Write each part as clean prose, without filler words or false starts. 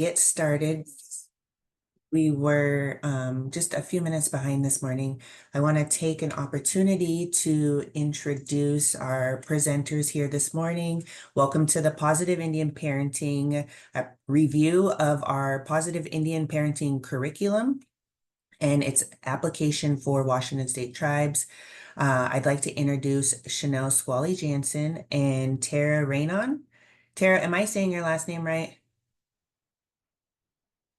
get started. We were just a few minutes behind this morning. I want to take an opportunity to introduce our presenters here this morning. Welcome to the Positive Indian Parenting review of our Positive Indian Parenting curriculum and its application for Washington State tribes. I'd like to introduce Chanel Squally Jansen and Tara Raynon. Tara, am I saying your last name right?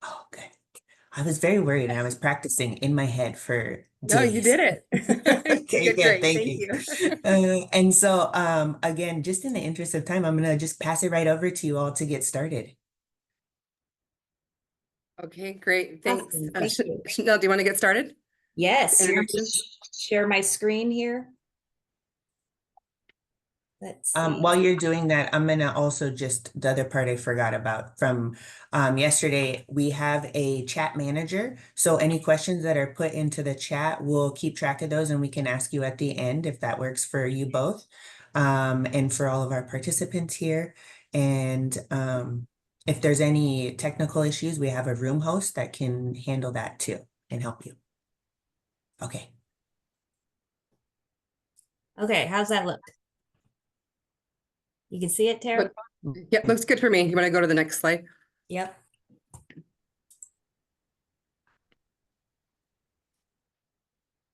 Oh, good. I was very worried and I was practicing in my head for No, you days. did it. Okay, You did good. great. Thank Thank you. you. And so, again, just in the interest of time, I'm going to just pass it right over to you all to get started. Okay, great. Thanks. Awesome. Thank you. Chanel, do you want to get started? Yes, Introductions? share my screen here. Let's see. While you're doing that, I'm gonna also just, the other part I forgot about from yesterday, we have a chat manager. So any questions that are put into the chat, we'll keep track of those and we can ask you at the end if that works for you both. And for all of our participants here. And if there's any technical issues, we have a room host that can handle that too and help you. Okay. Okay, how's that look? You can see it, Tara? Yep, looks good for me. You want to go to the next slide? Yep.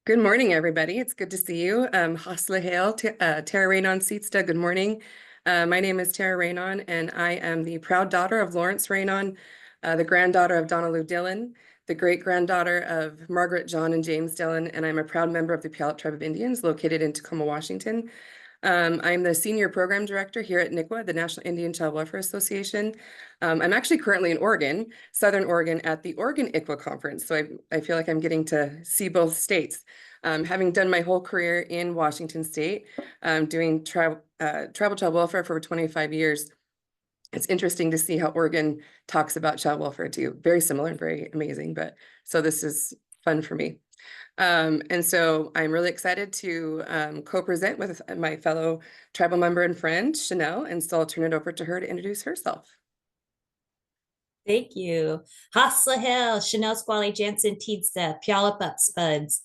Good morning, everybody. It's good to see you. Hasla Hail, Tara Raynon Seatsta. Good morning. My name is Tara Raynon, and I am the proud daughter of Lawrence Raynon, the granddaughter of Donna Lou Dillon, the great-granddaughter of Margaret, John, and James Dillon, and I'm a proud member of the Puyallup Tribe of Indians located in Tacoma, Washington. I'm the Senior Program Director here at NICWA, the National Indian Child Welfare Association. I'm actually currently in Oregon, Southern Oregon, at the Oregon ICWA Conference. So I feel like I'm getting to see both states. Having done my whole career in Washington State, doing tribal child welfare for 25 years, it's interesting to see how Oregon talks about child welfare too. Very similar and very amazing, but so this is fun for me. And so I'm really excited to co-present with my fellow tribal member and friend, Chanel, and so I'll turn it over to her to introduce herself. Thank you. Hasla Hill, Chanel Squally Jansen Teedsa, Puyallup Spuds,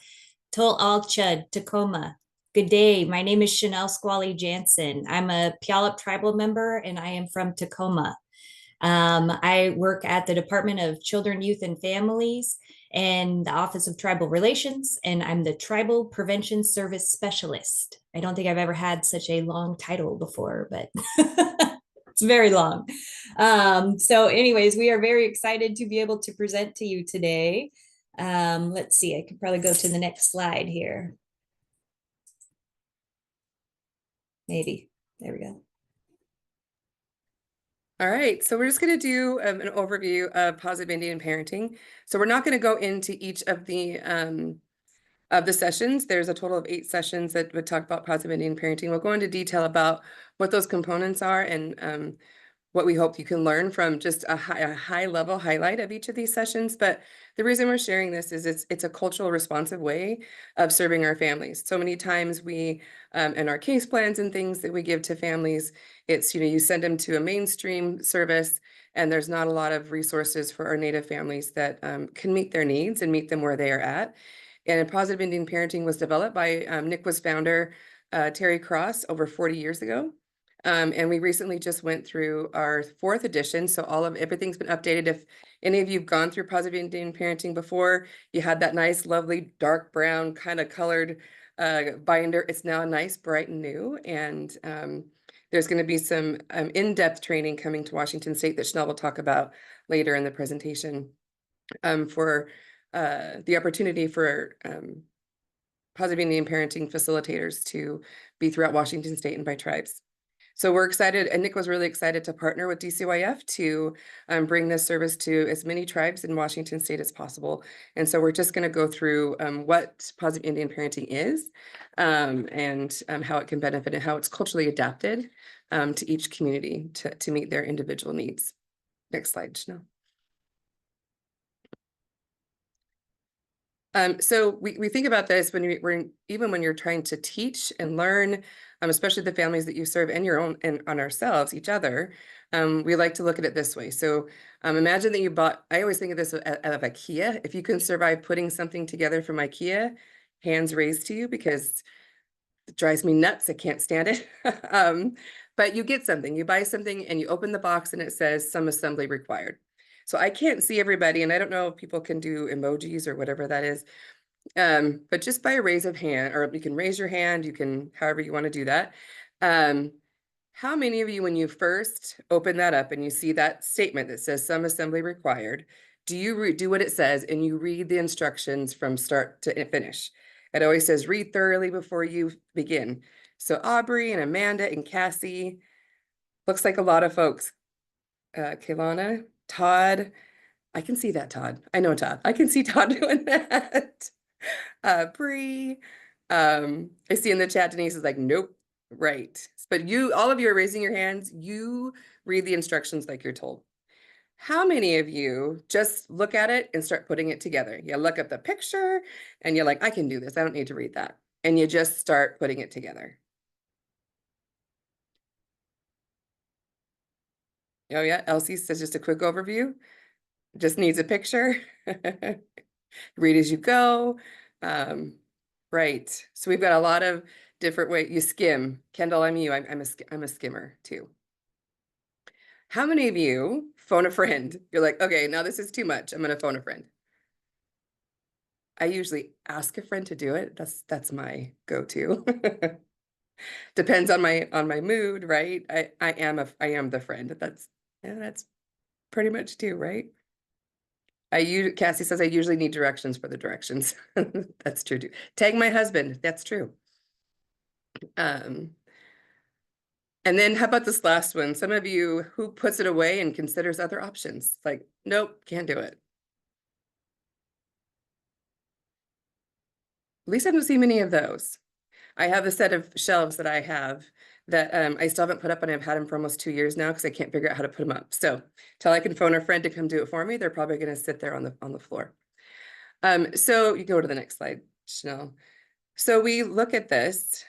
Tol Al Chud, Tacoma. Good day. My name is Chanel Squally Jansen. I'm a Puyallup tribal member and I am from Tacoma. I work at the Department of Children, Youth, and Families and the Office of Tribal Relations, and I'm the Tribal Prevention Service Specialist. I don't think I've ever had such a long title before, but it's very long. So anyways, we are very excited to be able to present to you today. Let's see, I could probably go to the next slide here. Maybe, there we go. All right, so we're just going to do an overview of Positive Indian Parenting. So we're not going to go into each of the sessions. There's a total of 8 sessions that would talk about Positive Indian Parenting. We'll go into detail about what those components are and what we hope you can learn from just a high level highlight of each of these sessions. But the reason we're sharing this is it's a cultural responsive way of serving our families. So many times we, in our case plans and things that we give to families, it's, you send them to a mainstream service and there's not a lot of resources for our Native families that can meet their needs and meet them where they are at. And Positive Indian Parenting was developed by NICWA's founder, Terry Cross, over 40 years ago. And we recently just went through our 4th edition. So everything's been updated. If any of you've gone through Positive Indian Parenting before, you had that nice, lovely, dark brown kind of colored binder. It's now nice, bright and new. And there's going to be some in-depth training coming to Washington State that Chanel will talk about later in the presentation for the opportunity for Positive Indian Parenting facilitators to be throughout Washington State and by tribes. So we're excited, and Nick was really excited to partner with DCYF to bring this service to as many tribes in Washington State as possible. And so we're just going to go through what Positive Indian Parenting is and how it can benefit and how it's culturally adapted to each community to meet their individual needs. Next slide, Chanel. So we think about this when even when you're trying to teach and learn, especially the families that you serve and your own and on ourselves, each other. We like to look at it this way. So imagine that you bought, I always think of this of IKEA. If you can survive putting something together from IKEA, hands raised to you, because it drives me nuts. I can't stand it. But you get something, you buy something and you open the box and it says some assembly required. So I can't see everybody, and I don't know if people can do emojis or whatever that is. But just by a raise of hand, or you can raise your hand, you can, however you want to do that. How many of you, when you first open that up and you see that statement that says some assembly required, do you do what it says and you read the instructions from start to finish? It always says read thoroughly before you begin. So Aubrey and Amanda and Cassie, looks like a lot of folks. Kaylana, Todd, I can see that, Todd. I know Todd. I can see Todd doing that. Bree, I see in the chat, Denise is like, nope, right. But you, all of you are raising your hands. You read the instructions like you're told. How many of you just look at it and start putting it together? You look at the picture and you're like, I can do this. I don't need to read that. And you just start putting it together. Oh yeah, Elsie says just a quick overview. Just needs a picture. Read as you go. Right. So we've got a lot of different ways. You skim. Kendall, I'm you. I'm a skimmer too. How many of you phone a friend? You're like, okay, now this is too much. I'm gonna phone a friend. I usually ask a friend to do it. That's my go-to. Depends on my mood, right? I am the friend. That's pretty much too, right? Cassie says I usually need directions for the directions. That's true too. Tag my husband. That's true. And then how about this last one? Some of you who puts it away and considers other options. Like, nope, can't do it. At least I don't see many of those. I have a set of shelves that I have that I still haven't put up, and I've had them for almost 2 years now because I can't figure out how to put them up. So till I can phone a friend to come do it for me, they're probably going to sit there on the floor. So you go to the next slide, Chanel. So we look at this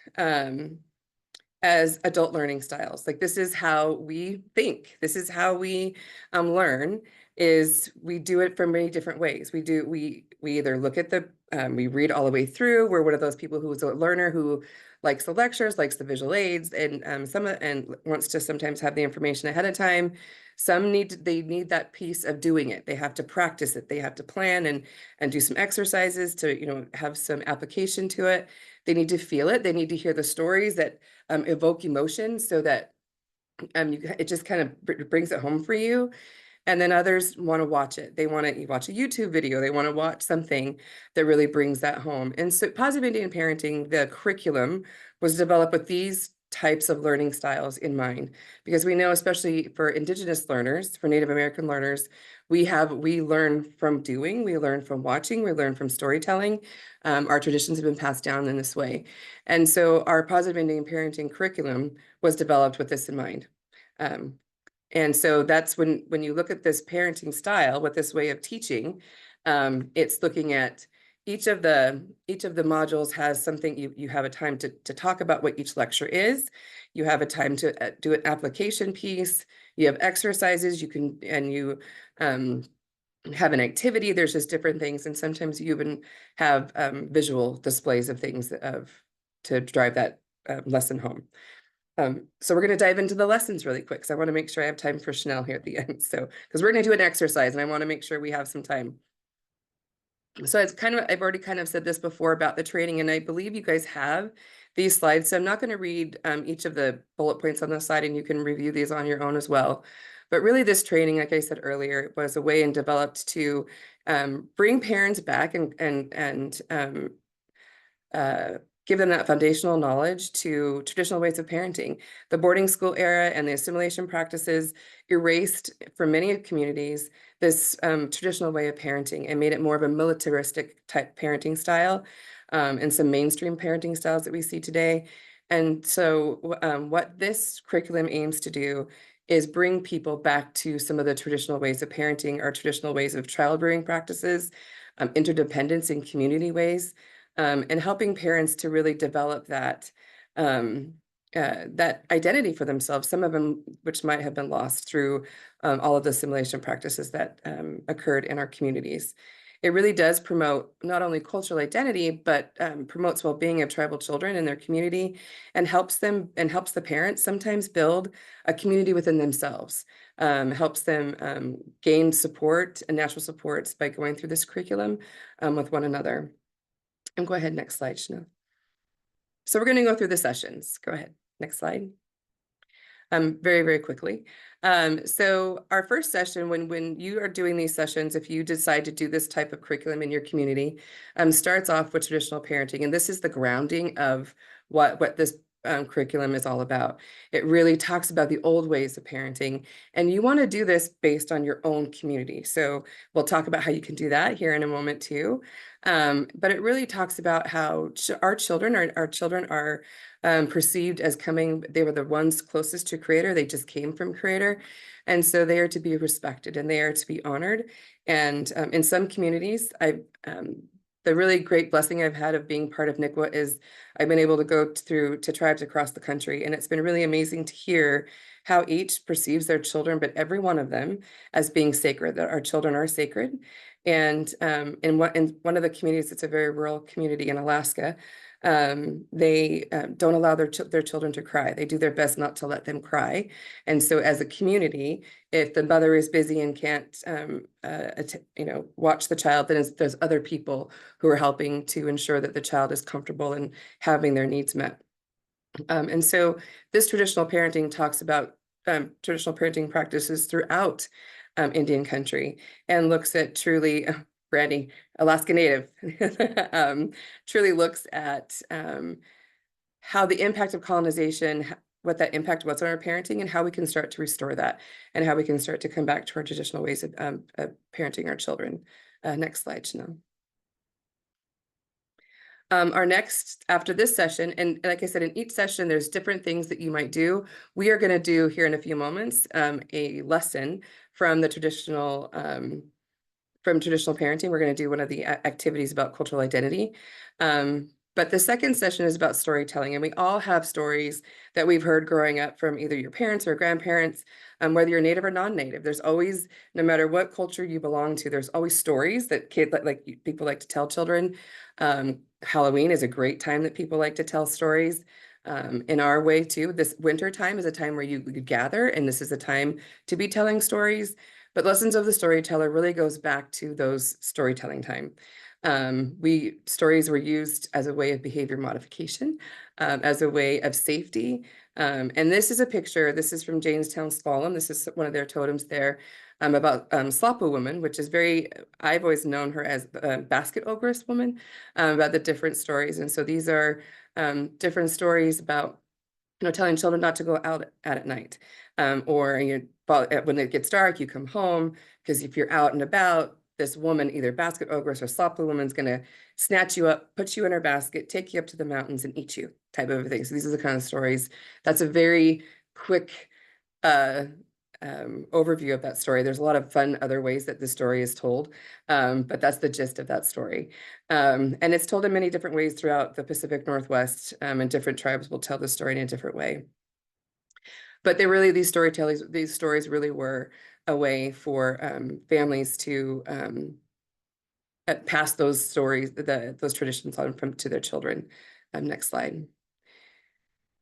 as adult learning styles. Like, this is how we think. This is how we learn. Is we do it from many different ways. We either look at we read all the way through. We're one of those people who's a learner who likes the lectures, likes the visual aids, and and wants to sometimes have the information ahead of time. Some they need that piece of doing it. They have to practice it. They have to plan and do some exercises to have some application to it. They need to feel it. They need to hear the stories that evoke emotion, so that it just kind of brings it home for you. And then others want to watch it. They want to watch a YouTube video. They want to watch something that really brings that home. And so Positive Indian Parenting, the curriculum, was developed with these types of learning styles in mind, because we know, especially for Indigenous learners, for Native American learners, we learn from doing, we learn from watching, we learn from storytelling. Our traditions have been passed down in this way. And so our Positive Indian Parenting curriculum was developed with this in mind. And so that's when you look at this parenting style with this way of teaching, it's looking at each of the modules has something. You have a time to talk about what each lecture is. You have a time to do an application piece. You have exercises. You have an activity. There's just different things, and sometimes you even have visual displays of things to drive that lesson home. So we're going to dive into the lessons really quick, because I want to make sure I have time for Chanel here at the end. So, because we're going to do an exercise and I want to make sure we have some time. So it's I've already kind of said this before about the training, and I believe you guys have these slides. So I'm not going to read each of the bullet points on the slide, and you can review these on your own as well. But really, this training, like I said earlier, was a way and developed to bring parents back and give them that foundational knowledge to traditional ways of parenting. The boarding school era and the assimilation practices erased from many communities this traditional way of parenting and made it more of a militaristic type parenting style, and some mainstream parenting styles that we see today. And so what this curriculum aims to do is bring people back to some of the traditional ways of parenting or traditional ways of child rearing practices, interdependence in community ways, and helping parents to really develop that that identity for themselves, some of them which might have been lost through all of the assimilation practices that occurred in our communities. It really does promote not only cultural identity, but promotes well-being of tribal children in their community, and helps them and helps the parents sometimes build a community within themselves, helps them gain support and natural supports by going through this curriculum with one another. And go ahead, next slide, Chanel. So we're going to go through the sessions. Go ahead, next slide. Very, very quickly. So our first session, when you are doing these sessions, if you decide to do this type of curriculum in your community, starts off with traditional parenting. And this is the grounding of what this curriculum is all about. It really talks about the old ways of parenting, and you want to do this based on your own community. So we'll talk about how you can do that here in a moment too. But it really talks about how our children are perceived as coming, they were the ones closest to Creator, they just came from Creator. And so they are to be respected and they are to be honored. And in some communities, the really great blessing I've had of being part of NCWA is I've been able to go through to tribes across the country. And it's been really amazing to hear how each perceives their children, but every one of them as being sacred, that our children are sacred. And in one of the communities, it's a very rural community in Alaska, they don't allow their children to cry. They do their best not to let them cry. And so as a community, if the mother is busy and can't watch the child, then there's other people who are helping to ensure that the child is comfortable and having their needs met. And so this traditional parenting talks about traditional parenting practices throughout Indian country, and looks at truly, Brandy, Alaska Native, truly looks at how the impact of colonization, what that impact was on our parenting, and how we can start to restore that, and how we can start to come back to our traditional ways of parenting our children. Next slide, Chanel. Our next, after this session, and like I said, in each session, there's different things that you might do. We are going to do here in a few moments a lesson from the traditional parenting. We're going to do one of the activities about cultural identity. But the second session is about storytelling, and we all have stories that we've heard growing up from either your parents or grandparents, whether you're native or non-native. There's always, no matter what culture you belong to, there's always stories that people like to tell children. Halloween is a great time that people like to tell stories. In our way too, this winter time is a time where you gather, and this is a time to be telling stories. But Lessons of the Storyteller really goes back to those storytelling time. Stories were used as a way of behavior modification, as a way of safety. And this is a picture, this is from Jamestown Slalom. This is one of their totems there, about Slapu woman, which is I've always known her as basket ogress woman, about the different stories. And so these are different stories about, telling children not to go out at night, or when it gets dark, you come home, because if you're out and about, this woman, either basket ogress or Slapu woman, is going to snatch you up, put you in her basket, take you up to the mountains and eat you, type of thing. So these are the kind of stories. That's a very quick overview of that story. There's a lot of fun other ways that the story is told, but that's the gist of that story. And it's told in many different ways throughout the Pacific Northwest, and different tribes will tell the story in a different way. But these stories really were a way for families to pass those stories, those traditions on to their children. Next slide.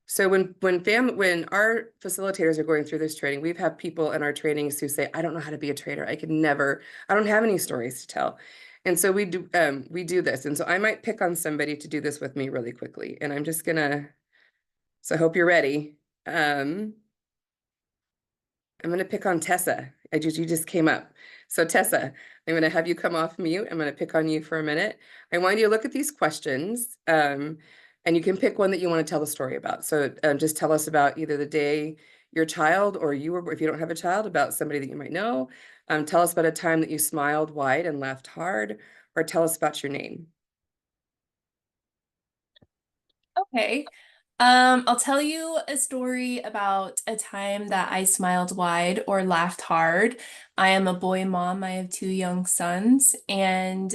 So when our facilitators are going through this training, we've had people in our trainings who say, I don't know how to be a trader. I don't have any stories to tell. And so we do this. And so I might pick on somebody to do this with me really quickly. And I'm just so I hope you're ready. I'm going to pick on Tessa. You just came up. So Tessa, I'm going to have you come off mute. I'm going to pick on you for a minute. I want you to look at these questions, and you can pick one that you want to tell the story about. So just tell us about either the day your child, or if you don't have a child, about somebody that you might know. Tell us about a time that you smiled wide and laughed hard, or tell us about your name. Okay. I'll tell you a story about a time that I smiled wide or laughed hard. I am a boy mom. I have two young sons, and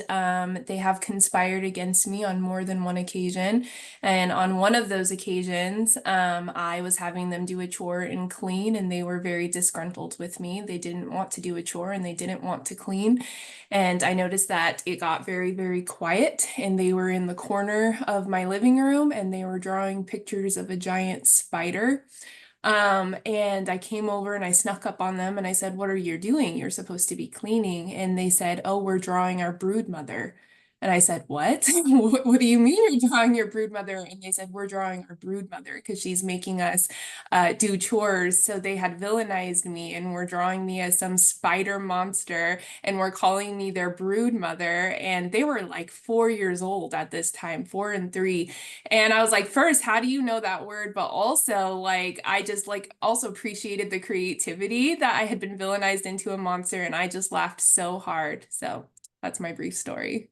they have conspired against me on more than one occasion. And on one of those occasions, I was having them do a chore and clean, and they were very disgruntled with me. They didn't want to do a chore and they didn't want to clean. And I noticed that it got very, very quiet, and they were in the corner of my living room and they were drawing pictures of a giant spider. And I came over and I snuck up on them and I said, "What are you doing? You're supposed to be cleaning." And they said, "Oh, we're drawing our brood mother." And I said, "What? What do you mean you're drawing your brood mother?" And they said, "We're drawing our brood mother because she's making us do chores." So they had villainized me and were drawing me as some spider monster and were calling me their brood mother. And they were like 4 years old at this time, 4 and 3. And I was like, first, how do you know that word? But also, like, I just like also appreciated the creativity that I had been villainized into a monster, and I just laughed so hard. So that's my brief story.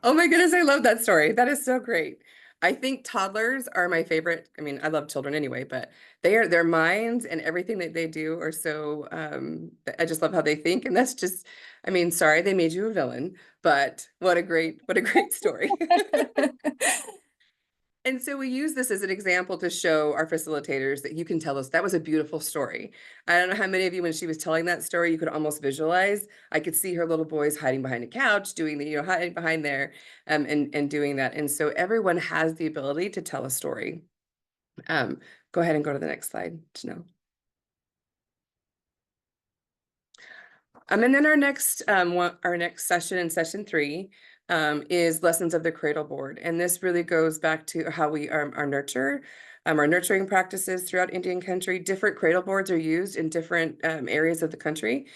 Oh my goodness, I love that story. That is so great. I think toddlers are my favorite. I mean, I love children anyway, but their minds and everything that they do are so I just love how they think. And that's just, I mean, sorry they made you a villain, but what a great story. And so we use this as an example to show our facilitators that you can tell us that was a beautiful story. I don't know how many of you, when she was telling that story, you could almost visualize. I could see her little boys hiding behind a couch, doing the, hiding behind there, and doing that. And so everyone has the ability to tell a story. Go ahead and go to the next slide, Janelle. And then our next session in session 3 is lessons of the cradle board. And this really goes back to how we our nurturing practices throughout Indian country. Different cradle boards are used in different areas of the country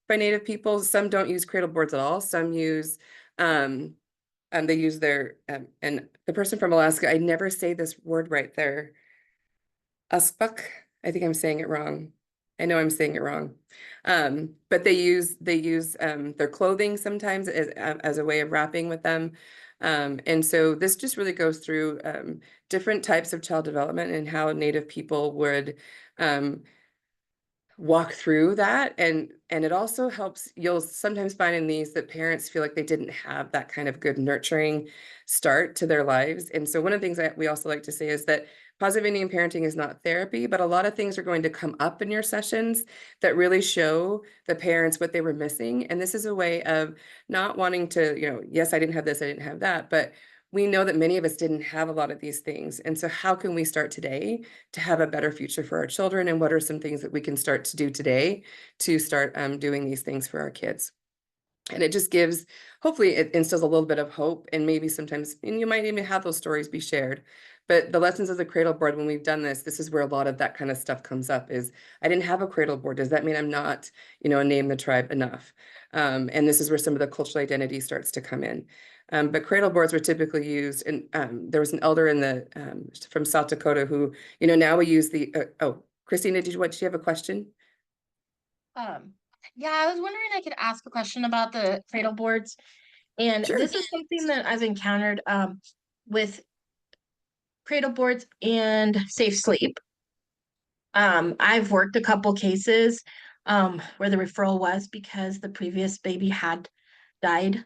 by Native people. Some don't use cradle boards at all. Some use they use their and the person from Alaska, I never say this word right there. Uspuk. I think I'm saying it wrong. I know I'm saying it wrong. But they use their clothing sometimes as a way of wrapping with them. And so this just really goes through different types of child development and how Native people would walk through that. And it also helps, you'll sometimes find in these that parents feel like they didn't have that kind of good nurturing start to their lives. And so one of the things that we also like to say is that positive Indian parenting is not therapy, but a lot of things are going to come up in your sessions that really show the parents what they were missing. And this is a way of not wanting to, yes, I didn't have this, I didn't have that, but we know that many of us didn't have a lot of these things. And so how can we start today to have a better future for our children? And what are some things that we can start to do today to start doing these things for our kids? And it just gives, hopefully it instills a little bit of hope, and maybe sometimes, and you might even have those stories be shared. But the lessons of the cradle board, when we've done this is where a lot of that kind of stuff comes up is, I didn't have a cradle board. Does that mean I'm not, a name the tribe enough? And this is where some of the cultural identity starts to come in. But cradle boards were typically used, and there was an elder in the from South Dakota who, now we use the, oh, Christina, did you have a question? Yeah, I was wondering I could ask a question about the cradle boards. And Sure. this is something that I've encountered with cradle boards and safe sleep. I've worked a couple cases where the referral was because the previous baby had died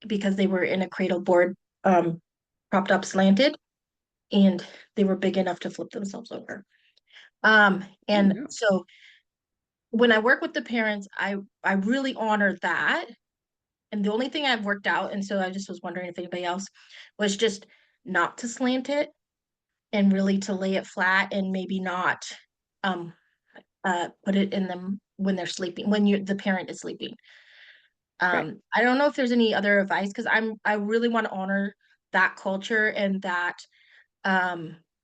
because they were in a cradle board propped up slanted, and they were big enough to flip themselves over. And so when I work with the parents, I really honor that. And the only thing I've worked out, and so I just was wondering if anybody else, was just not to slant it and really to lay it flat, and maybe not put it in them when they're sleeping, when the parent is sleeping. Right. I don't know if there's any other advice, because I really want to honor that culture and that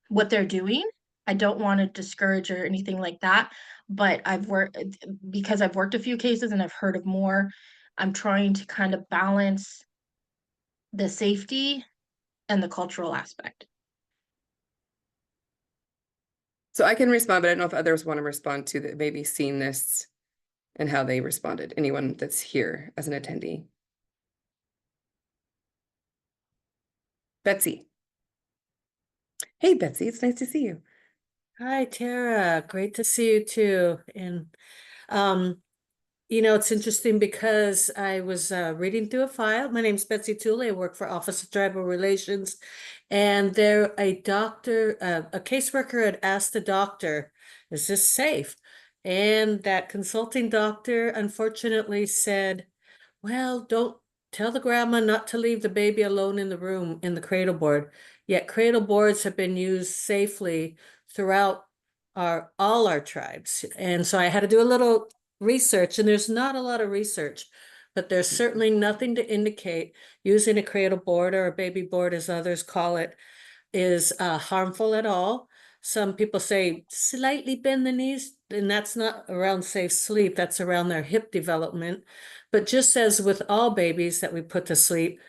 what they're doing. I don't want to discourage or anything like that, but because I've worked a few cases and I've heard of more. I'm trying to kind of balance the safety and the cultural aspect. So I can respond, but I don't know if others want to respond to that, maybe seeing this and how they responded. Anyone that's here as an attendee. Betsy. Hey, Betsy, it's nice to see you. Hi, Tara. Great to see you too. And um, it's interesting because I was reading through a file. My name's Betsy Tooley. I work for Office of Tribal Relations, and a caseworker had asked the doctor, "Is this safe?" And that consulting doctor unfortunately said, "Well, don't tell the grandma not to leave the baby alone in the room in the cradle board." Yet cradle boards have been used safely throughout all our tribes. And so I had to do a little research, and there's not a lot of research, but there's certainly nothing to indicate using a cradle board, or a baby board as others call it, is harmful at all. Some people say slightly bend the knees, and that's not around safe sleep, that's around their hip development. But just as with all babies that we put to sleep,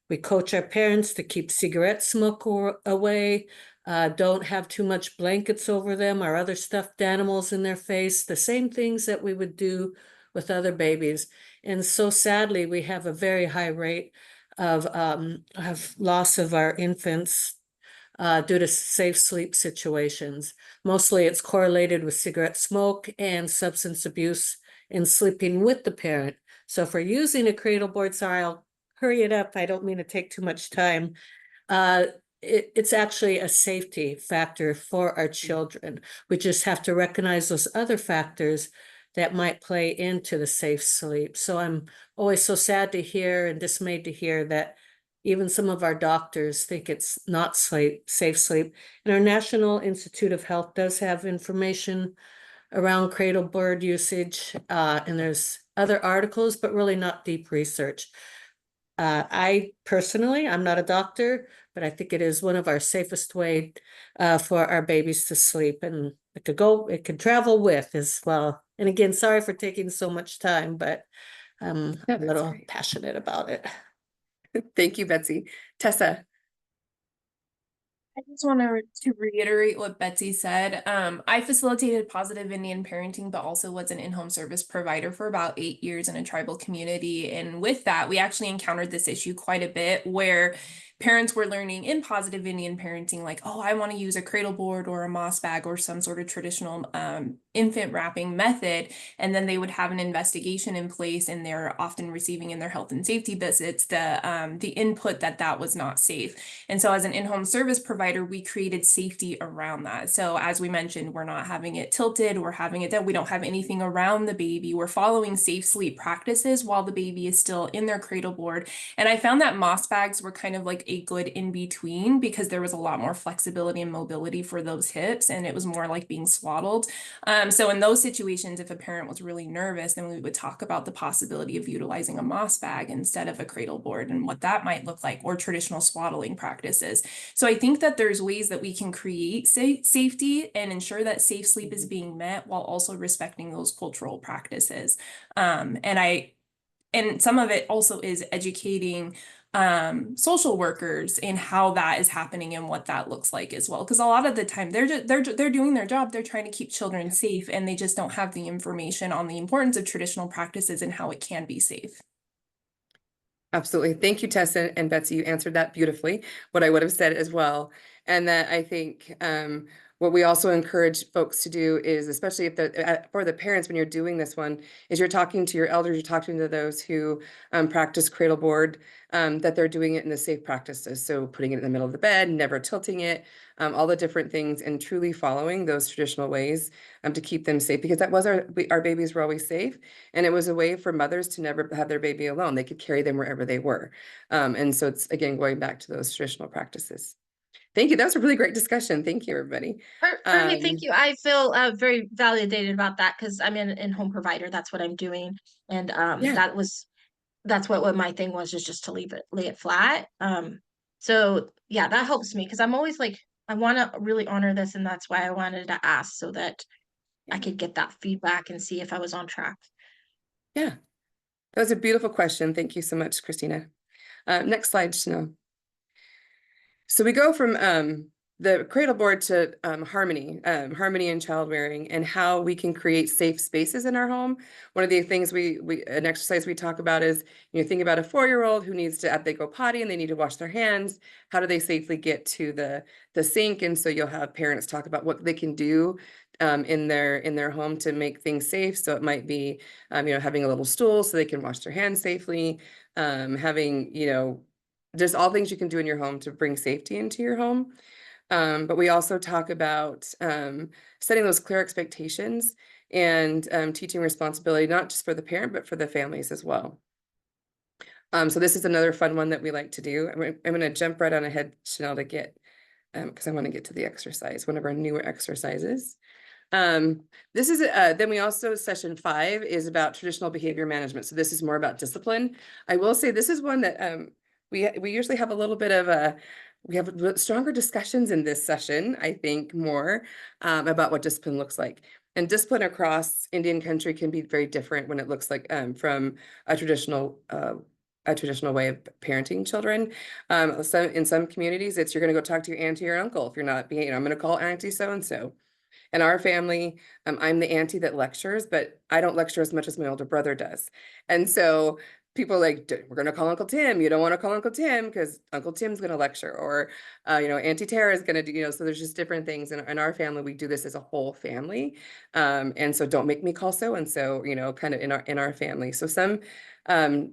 we coach our parents to keep cigarette smoke away, don't have too much blankets over them or other stuffed animals in their face, the same things that we would do with other babies. And so sadly, we have a very high rate of loss of our infants due to safe sleep situations. Mostly it's correlated with cigarette smoke and substance abuse and sleeping with the parent. So if we're using a cradle board, sorry, I'll hurry it up. I don't mean to take too much time. It's actually a safety factor for our children. We just have to recognize those other factors that might play into the safe sleep. So I'm always so sad to hear and dismayed to hear that even some of our doctors think it's not safe sleep. And our National Institute of Health does have information around cradle board usage, and there's other articles, but really not deep research. I personally, I'm not a doctor, but I think it is one of our safest way for our babies to sleep, and it could travel with as well. And again, sorry for taking so much time, but I'm No, a that's little great. passionate about it. Thank you, Betsy. Tessa. I just want to reiterate what Betsy said. I facilitated positive Indian parenting, but also was an in-home service provider for about 8 years in a tribal community. And with that, we actually encountered this issue quite a bit, where parents were learning in positive Indian parenting, like, oh, I want to use a cradle board or a moss bag or some sort of traditional infant wrapping method. And then they would have an investigation in place, and they're often receiving in their health and safety visits the input that was not safe. And so as an in-home service provider, we created safety around that. So as we mentioned, we're not having it tilted, we're having it that we don't have anything around the baby. We're following safe sleep practices while the baby is still in their cradle board. And I found that moss bags were kind of like a good in between, because there was a lot more flexibility and mobility for those hips, and it was more like being swaddled. So in those situations, if a parent was really nervous, then we would talk about the possibility of utilizing a moss bag instead of a cradle board and what that might look like, or traditional swaddling practices. So I think that there's ways that we can create safety and ensure that safe sleep is being met while also respecting those cultural practices. And some of it also is educating social workers in how that is happening and what that looks like as well, because a lot of the time they're doing their job, they're trying to keep children safe, and they just don't have the information on the importance of traditional practices and how it can be safe. Absolutely. Thank you, Tessa and Betsy. You answered that beautifully, what I would have said as well. And that I think what we also encourage folks to do is, especially if for the parents, when you're doing this one, is you're talking to your elders, you're talking to those who practice cradle board, that they're doing it in the safe practices. So putting it in the middle of the bed, never tilting it, all the different things, and truly following those traditional ways to keep them safe, because that was our babies were always safe. And it was a way for mothers to never have their baby alone. They could carry them wherever they were. And so it's, again, going back to those traditional practices. Thank you. That was a really great discussion. Thank you, everybody. Perfect, thank you. I feel very validated about that, because I'm an in-home provider. That's what I'm doing. And Yeah. that's what my thing was, is just to lay it flat. So yeah, that helps me, because I'm always like, I want to really honor this, and that's why I wanted to ask, so that I could get that feedback and see if I was on track. Yeah. That was a beautiful question. Thank you so much, Christina. Next slide, Chanel. So we go from the cradle board to harmony and child rearing, and how we can create safe spaces in our home. One of the things an exercise we talk about is, think about a 4-year-old who needs to, they go potty and they need to wash their hands. How do they safely get to the sink? And so you'll have parents talk about what they can do in their home to make things safe. So it might be, having a little stool so they can wash their hands safely, having, there's all things you can do in your home to bring safety into your home. But we also talk about setting those clear expectations and teaching responsibility, not just for the parent, but for the families as well. So this is another fun one that we like to do. I'm going to jump right on ahead, Chanel, to get, because I want to get to the exercise, one of our newer exercises. This is, then we also, session 5 is about traditional behavior management. So this is more about discipline. I will say this is one that we usually have a little bit of we have stronger discussions in this session, I think, more about what discipline looks like. And discipline across Indian country can be very different when it looks like from a traditional way of parenting children. So in some communities, it's you're going to go talk to your auntie or uncle if you're not being, I'm going to call auntie so-and-so. In our family, I'm the auntie that lectures, but I don't lecture as much as my older brother does. And so people are like, we're going to call Uncle Tim. You don't want to call Uncle Tim because Uncle Tim's going to lecture, or, Auntie Tara is going to do, so there's just different things. In our family, we do this as a whole family. And so don't make me call so-and-so, kind of in our family. So some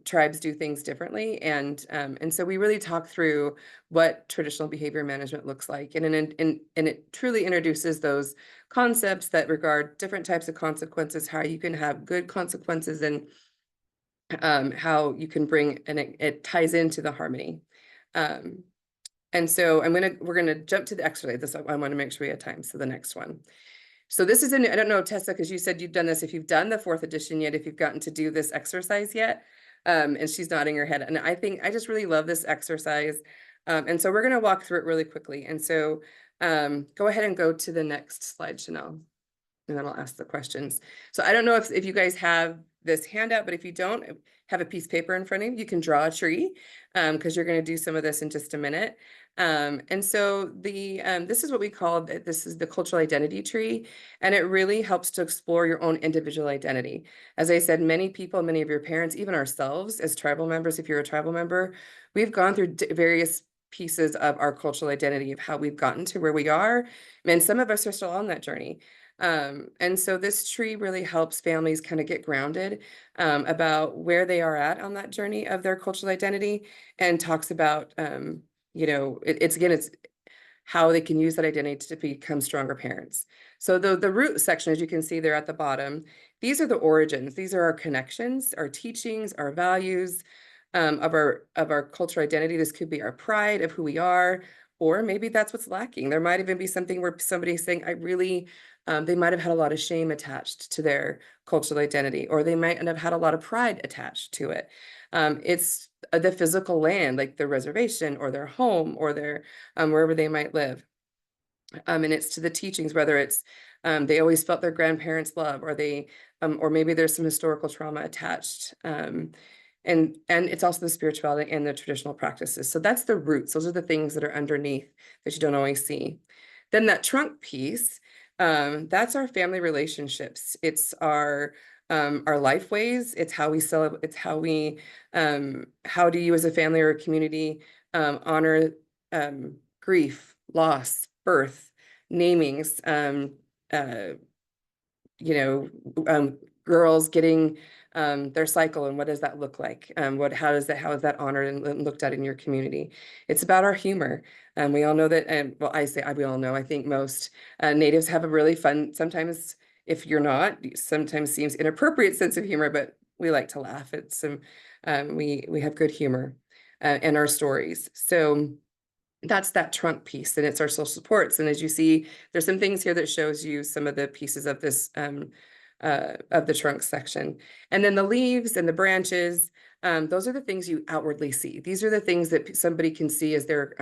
tribes do things differently. And so we really talk through what traditional behavior management looks like. And it truly introduces those concepts that regard different types of consequences, how you can have good consequences, and how you can bring, and it ties into the harmony. And so we're gonna jump to the exercise. I want to make sure we have time. So the next one. So this is I don't know, Tessa, because you said you've done this, if you've done the 4th edition yet, if you've gotten to do this exercise yet. And she's nodding her head. And I just really love this exercise. And so we're gonna walk through it really quickly. And so go ahead and go to the next slide, Chanel, and then I'll ask the questions. So I don't know if you guys have this handout, but if you don't have a piece of paper in front of you, you can draw a tree, because you're going to do some of this in just a minute. And so this is what we call, this is the cultural identity tree, and it really helps to explore your own individual identity. As I said, many people, many of your parents, even ourselves as tribal members, if you're a tribal member, we've gone through various pieces of our cultural identity of how we've gotten to where we are. And some of us are still on that journey. And so this tree really helps families kind of get grounded about where they are at on that journey of their cultural identity, and talks about, it's how they can use that identity to become stronger parents. So the root section, as you can see there at the bottom, these are the origins. These are our connections, our teachings, our values of our cultural identity. This could be our pride of who we are, or maybe that's what's lacking. There might even be something where somebody's saying, they might have had a lot of shame attached to their cultural identity, or they might have had a lot of pride attached to it. It's the physical land, like the reservation or their home or their wherever they might live. And it's to the teachings, whether it's they always felt their grandparents' love, or or maybe there's some historical trauma attached. And it's also the spirituality and the traditional practices. So that's the roots. Those are the things that are underneath that you don't always see. Then that trunk piece, that's our family relationships. It's our life ways. It's how we celebrate. It's how we, how do you as a family or a community honor grief, loss, birth, namings, girls getting their cycle, and what does that look like? How is that honored and looked at in your community? It's about our humor. We all know that, we all know, I think most natives have a really fun, sometimes if you're not, sometimes seems inappropriate sense of humor, but we like to laugh. It's we have good humor in our stories. So that's that trunk piece, and it's our social supports. And as you see, there's some things here that shows you some of the pieces of this of the trunk section. And then the leaves and the branches, those are the things you outwardly see. These are the things that somebody can see as they're,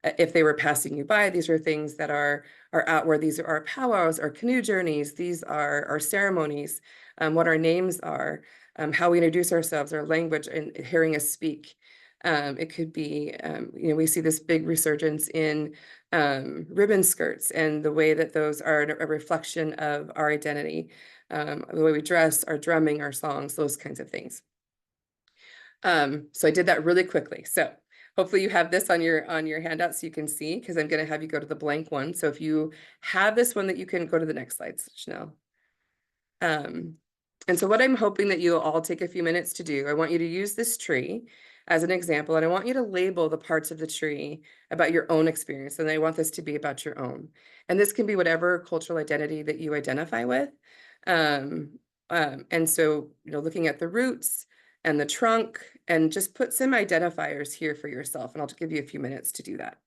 if they were passing you by. These are things that are outward. These are our powwows, our canoe journeys. These are our ceremonies, what our names are, how we introduce ourselves, our language, and hearing us speak. It could be, we see this big resurgence in ribbon skirts and the way that those are a reflection of our identity, the way we dress, our drumming, our songs, those kinds of things. So I did that really quickly. So hopefully you have this on your handout so you can see, because I'm going to have you go to the blank one. So if you have this one, that you can go to the next slide, Chanel. And so what I'm hoping that you'll all take a few minutes to do, I want you to use this tree as an example, and I want you to label the parts of the tree about your own experience. And I want this to be about your own. And this can be whatever cultural identity that you identify with. And so, looking at the roots and the trunk, and just put some identifiers here for yourself. And I'll give you a few minutes to do that.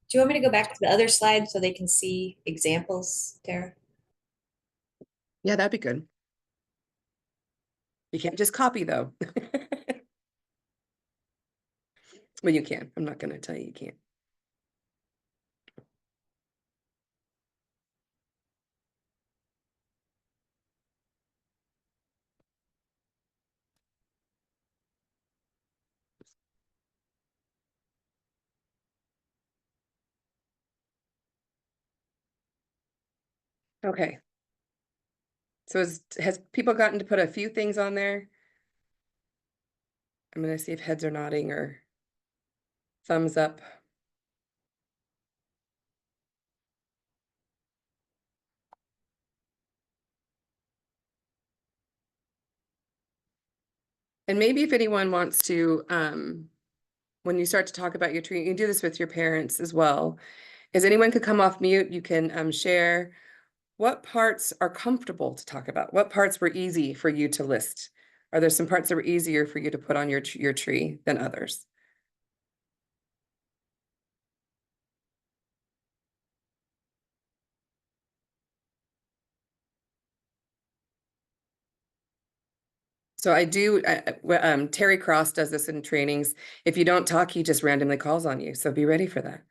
Do you want me to go back to the other slide so they can see examples, Tara? Yeah, that'd be good. You can't just copy though. Well, you can. I'm not going to tell you can't. Okay. So has people gotten to put a few things on there? I'm going to see if heads are nodding or thumbs up. And maybe if anyone wants to, when you start to talk about your tree, you can do this with your parents as well. Is anyone could come off mute, you can share what parts are comfortable to talk about. What parts were easy for you to list? Are there some parts that were easier for you to put on your tree than others? So I do, Terry Cross does this in trainings. If you don't talk, he just randomly calls on you. So be ready for that.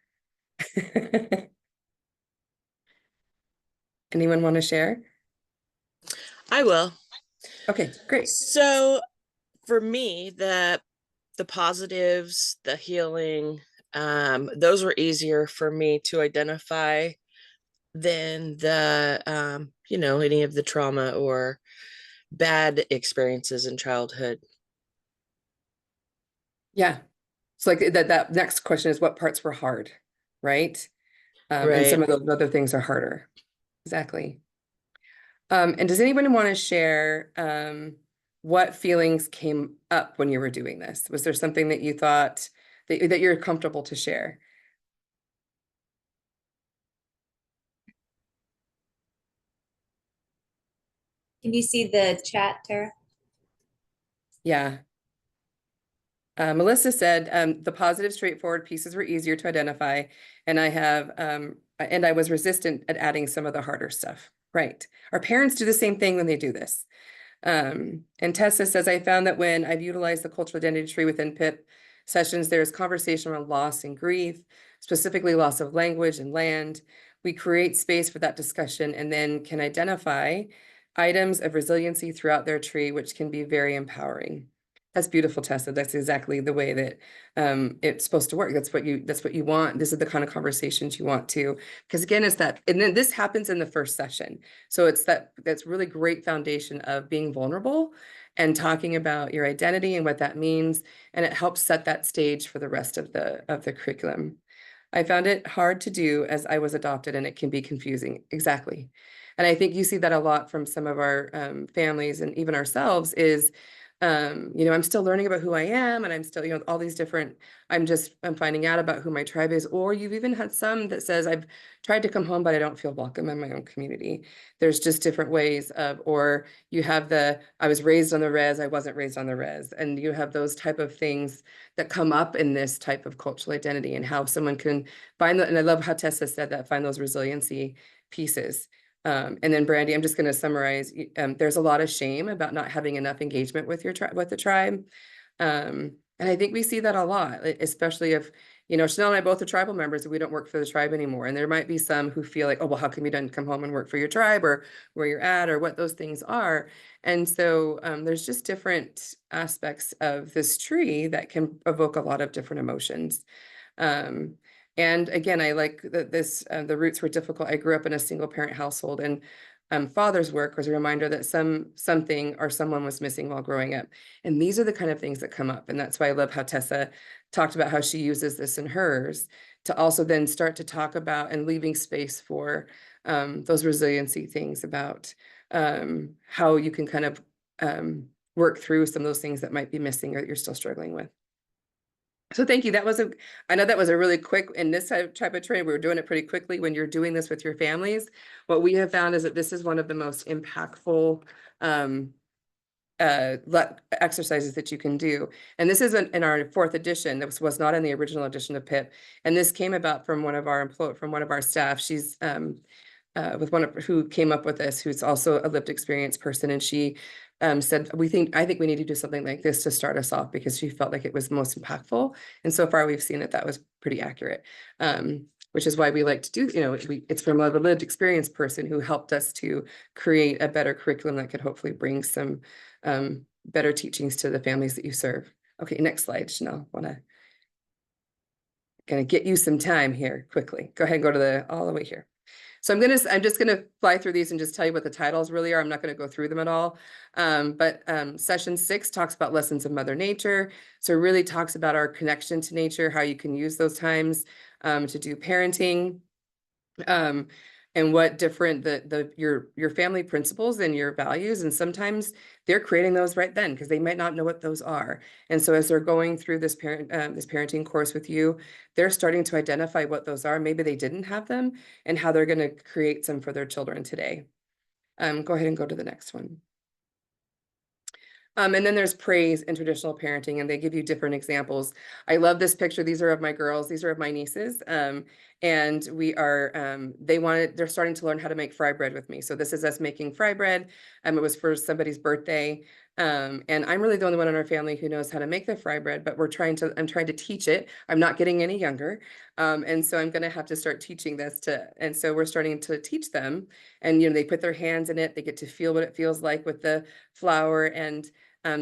Anyone want to share? I will. Okay, great. So for me, the positives, the healing, those were easier for me to identify than the any of the trauma or bad experiences in childhood. Yeah. So like that next question is what parts were hard, right? And some of those other things are harder. Exactly. And does anyone want to share what feelings came up when you were doing this? Was there something that you thought that you're comfortable to share? Can you see the chat, Tara? Yeah. Melissa said the positive, straightforward pieces were easier to identify, and I was resistant at adding some of the harder stuff. Right. Our parents do the same thing when they do this. And Tessa says, I found that when I've utilized the cultural identity tree within PIP sessions, there's conversation around loss and grief, specifically loss of language and land. We create space for that discussion and then can identify items of resiliency throughout their tree, which can be very empowering. That's beautiful, Tessa. That's exactly the way that it's supposed to work. That's what you want. This is the kind of conversations you want to, because again, it's that, and then this happens in the first session. So it's that's really great foundation of being vulnerable and talking about your identity and what that means. And it helps set that stage for the rest of the curriculum. I found it hard to do as I was adopted, and it can be confusing. Exactly. And I think you see that a lot from some of our families and even ourselves is, I'm still learning about who I am, and I'm still, all these different, I'm finding out about who my tribe is. Or you've even had some that says, I've tried to come home, but I don't feel welcome in my own community. There's just different ways of, or you have I was raised on the res, I wasn't raised on the res. And you have those type of things that come up in this type of cultural identity, and how someone can find and I love how Tessa said that, find those resiliency pieces. And then Brandy, I'm just going to summarize. There's a lot of shame about not having enough engagement with the tribe. And I think we see that a lot, especially if, you know, Chanel and I both are tribal members and we don't work for the tribe anymore. And there might be some who feel like, oh, well, how come you don't come home and work for your tribe or where you're at or what those things are? And so there's just different aspects of this tree that can evoke a lot of different emotions. And again, I like that the roots were difficult. I grew up in a single parent household, and father's work was a reminder that something or someone was missing while growing up. And these are the kind of things that come up. And that's why I love how Tessa talked about how she uses this in hers to also then start to talk about and leaving space for those resiliency things about how you can kind of work through some of those things that might be missing or that you're still struggling with. So thank you. I know that was a really quick, in this type of training, we were doing it pretty quickly when you're doing this with your families. What we have found is that this is one of the most impactful exercises that you can do. And this is in our 4th edition. This was not in the original edition of PIP. And this came about from one of our staff. She's with who came up with this, who's also a lived experience person. And she said, I think we need to do something like this to start us off, because she felt like it was most impactful. And so far we've seen that was pretty accurate, which is why we like to do, you know, it's from a lived experience person who helped us to create a better curriculum that could hopefully bring some better teachings to the families that you serve. Okay, next slide, Chanel. Gonna get you some time here quickly. Go ahead and go to all the way here. So I'm just gonna fly through these and just tell you what the titles really are. I'm not gonna go through them at all. But session 6 talks about lessons of Mother Nature. So it really talks about our connection to nature, how you can use those times to do parenting. And what different your family principles and your values, and sometimes they're creating those right then because they might not know what those are. And so as they're going through this parenting course with you, they're starting to identify what those are. Maybe they didn't have them, and how they're going to create some for their children today. Go ahead and go to the next one. And then there's praise in traditional parenting, and they give you different examples. I love this picture. These are of my girls. These are of my nieces. And we are, they're starting to learn how to make fry bread with me. So this is us making fry bread. It was for somebody's birthday. And I'm really the only one in our family who knows how to make the fry bread, but I'm trying to teach it. I'm not getting any younger. And so I'm going to have to start teaching this and so we're starting to teach them, and, you know, they put their hands in it. They get to feel what it feels like with the flour, and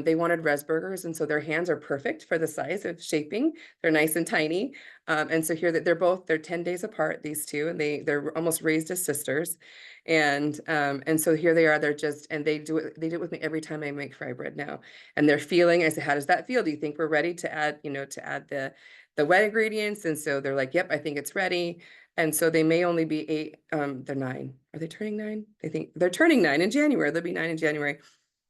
they wanted Resburgers, and so their hands are perfect for the size of shaping. They're nice and tiny. And so here that they're 10 days apart, these two, and they're almost raised as sisters. And so here they are, they do it with me every time I make fry bread now. And they're feeling, I said, how does that feel? Do you think we're ready to add, the wet ingredients? And so they're like, yep, I think it's ready. And so they may only be 8, they're 9. Are they turning 9? I think they're turning 9 in January. They'll be 9 in January.